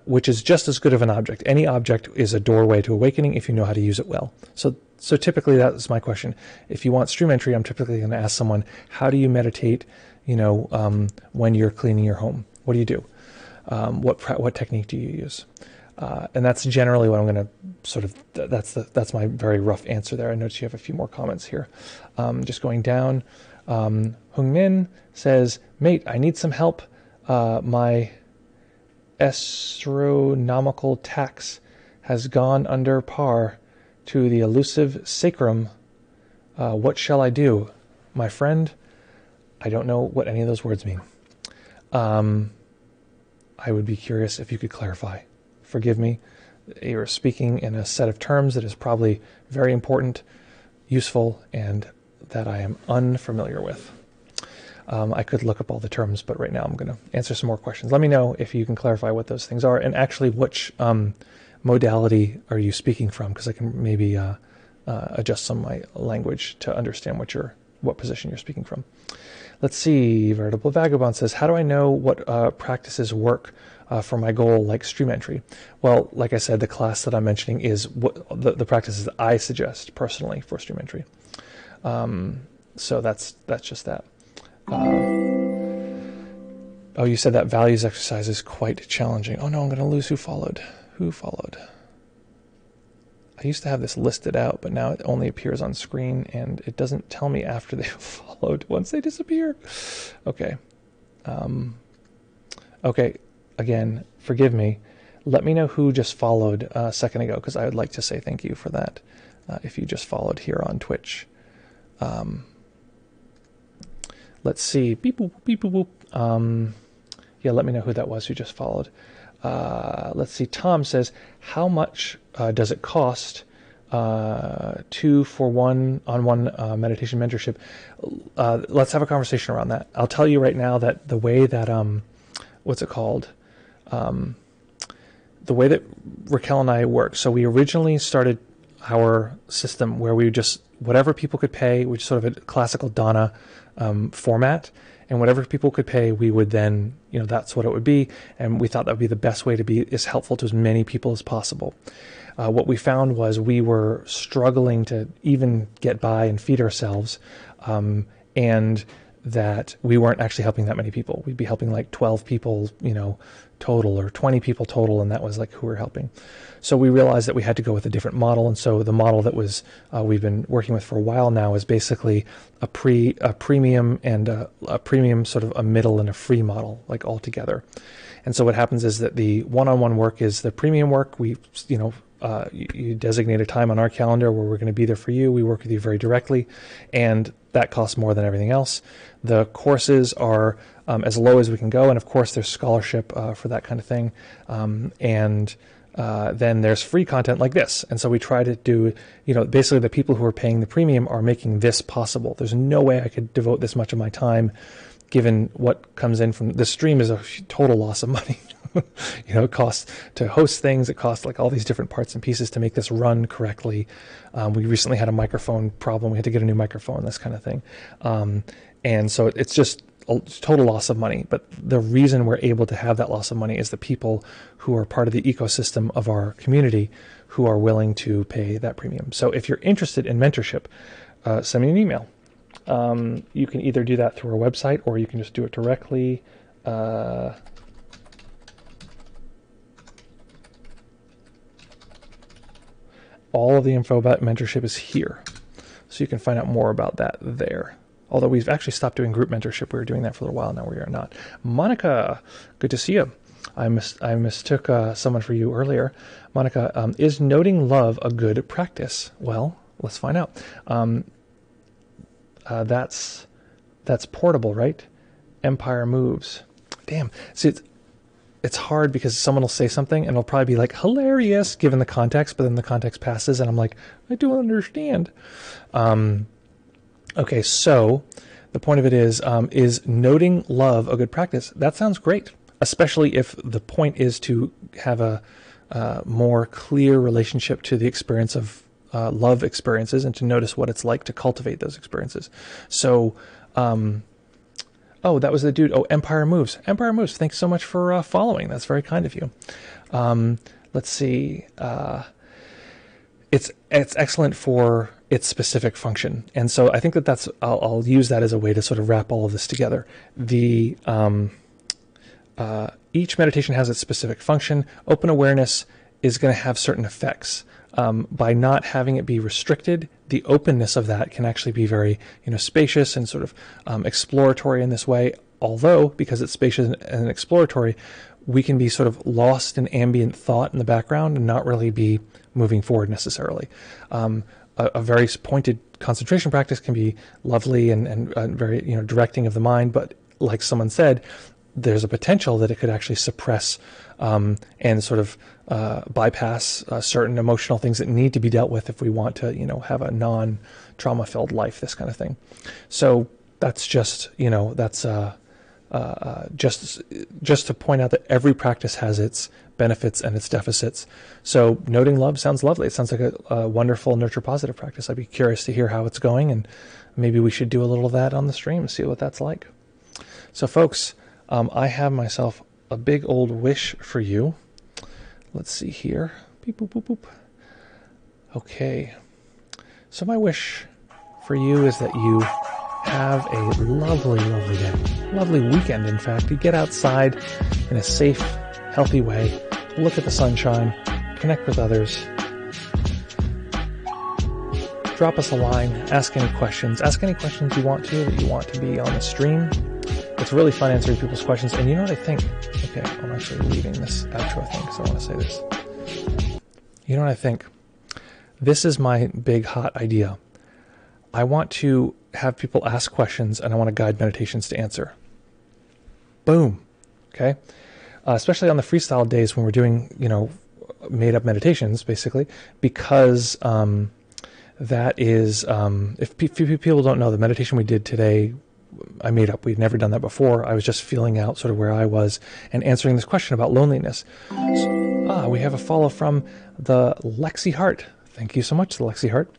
which is just as good of an object. Any object is a doorway to awakening if you know how to use it well. So typically that's my question. If you want stream entry, I'm typically going to ask someone, how do you meditate, when you're cleaning your home? What do you do? What technique do you use? And that's generally what I'm going to that's my very rough answer there. I notice you have a few more comments here. Just going down, Hung Min says, mate, I need some help. My astronomical tax has gone under par to the elusive sacrum. What shall I do? My friend, I don't know what any of those words mean. I would be curious if you could clarify. Forgive me. You're speaking in a set of terms that is probably very important, useful, and that I am unfamiliar with. I could look up all the terms, but right now I'm going to answer some more questions. Let me know if you can clarify what those things are, and actually which modality are you speaking from, because I can maybe adjust some of my language to understand what position you're speaking from. Let's see. Veritable Vagabond says, how do I know what practices work for my goal, like stream entry? Well, like I said, the class that I'm mentioning is what the practices that I suggest personally for stream entry. So that's just that. Oh, you said that values exercise is quite challenging. Oh no, I'm going to lose who followed. Who followed? I used to have this listed out, but now it only appears on screen, and it doesn't tell me after they've followed once they disappear. Okay. Okay. Again, forgive me. Let me know who just followed a second ago, because I would like to say thank you for that. If you just followed here on Twitch. Let's see. Beep boop beep boop boop. Yeah, let me know who that was who just followed. Let's see. Tom says, how much does it cost 2 for 1 on 1 meditation mentorship? Let's have a conversation around that. I'll tell you right now that the way that what's it called? The way that Raquel and I work. So we originally started our system where we just, whatever people could pay, which is sort of a classical Dana format, and whatever people could pay, we would then, that's what it would be. And we thought that would be the best way to be as helpful to as many people as possible. What we found was we were struggling to even get by and feed ourselves, and that we weren't actually helping that many people. We'd be helping like 12 people, total, or 20 people total, and that was like who we're helping. So we realized that we had to go with a different model, and so the model that was we've been working with for a while now is basically a premium and a premium, sort of a middle and a free model, like all together. And so what happens is that the one-on-one work is the premium work. We, you designate a time on our calendar where we're going to be there for you. We work with you very directly, and that costs more than everything else. The courses are as low as we can go, and of course there's scholarship for that kind of thing. And then there's free content like this. And so we try to do, basically the people who are paying the premium are making this possible. There's no way I could devote this much of my time given what comes in from the stream is a total loss of money. It costs to host things. It costs like all these different parts and pieces to make this run correctly. We recently had a microphone problem. We had to get a new microphone, this kind of thing. And so it's just a total loss of money. But the reason we're able to have that loss of money is the people who are part of the ecosystem of our community who are willing to pay that premium. So if you're interested in mentorship, send me an email. You can either do that through our website, or you can just do it directly. All of the info about mentorship is here, so you can find out more about that there. Although we've actually stopped doing group mentorship. We were doing that for a while. Now we are not. Monica, good to see you. I mistook someone for you earlier. Monica, is noting love a good practice? Well, let's find out. that's portable, right? Empire moves. Damn. See, it's hard because someone will say something and it'll probably be like hilarious given the context, but then the context passes and I'm like, I don't understand. Okay, so the point of it is noting love a good practice? That sounds great, especially if the point is to have a more clear relationship to the experience of love experiences and to notice what it's like to cultivate those experiences. So, oh, that was the dude. Oh, Empire Moves. Empire Moves. Thanks so much for following. That's very kind of you. Let's see. It's excellent for its specific function, and so I think that's. I'll use that as a way to sort of wrap all of this together. The each meditation has its specific function. Open awareness is going to have certain effects. By not having it be restricted, the openness of that can actually be very, spacious and sort of exploratory in this way. Although, because it's spacious and exploratory, we can be sort of lost in ambient thought in the background and not really be moving forward necessarily. A very pointed concentration practice can be lovely and very, directing of the mind, but like someone said, there's a potential that it could actually suppress and sort of bypass certain emotional things that need to be dealt with if we want to, have a non-trauma filled life, this kind of thing. So that's just, that's just to point out that every practice has its benefits and its deficits. So noting love sounds lovely. It sounds like a wonderful nurture positive practice. I'd be curious to hear how it's going, and maybe we should do a little of that on the stream, see what that's like. So folks, I have myself a big old wish for you. Let's see here. Beep, boop, boop, boop. Okay. So my wish for you is that you have a lovely, lovely day. Lovely weekend, in fact. You get outside in a safe, healthy way. Look at the sunshine. Connect with others. Drop us a line. Ask any questions. Ask any questions you want to, that you want to be on the stream. It's really fun answering people's questions. And you know what I think? Okay, I'm actually leaving this outro thing because I want to say this. You know what I think? This is my big hot idea. I want to have people ask questions and I want to guide meditations to answer. Boom. Okay? Especially on the freestyle days when we're doing, made up meditations, basically, because that is, if people don't know, the meditation we did today, I made up. We'd never done that before. I was just feeling out sort of where I was and answering this question about loneliness. So, we have a follow from the Lexi Hart. Thank you so much, the Lexi Hart.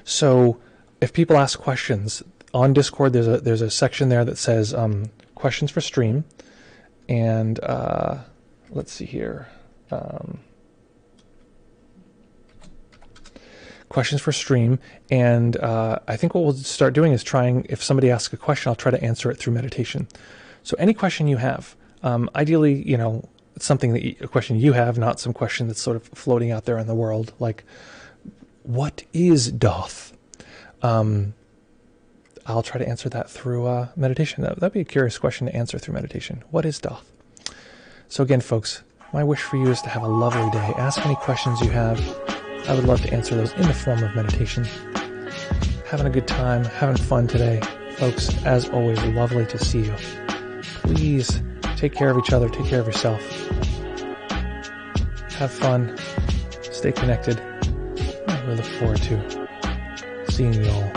So if people ask questions on Discord, there's a section there that says questions for stream. And let's see here. Questions for stream, and I think what we'll start doing is trying, if somebody asks a question, I'll try to answer it through meditation. So any question you have, ideally, it's something a question you have, not some question that's sort of floating out there in the world, like, what is doth? I'll try to answer that through meditation. That'd be a curious question to answer through meditation. What is doth? So again, folks, my wish for you is to have a lovely day. Ask any questions you have. I would love to answer those in the form of meditation. Having a good time, having fun today. Folks, as always, lovely to see you. Please take care of each other, take care of yourself. Have fun, stay connected. I really look forward to seeing you all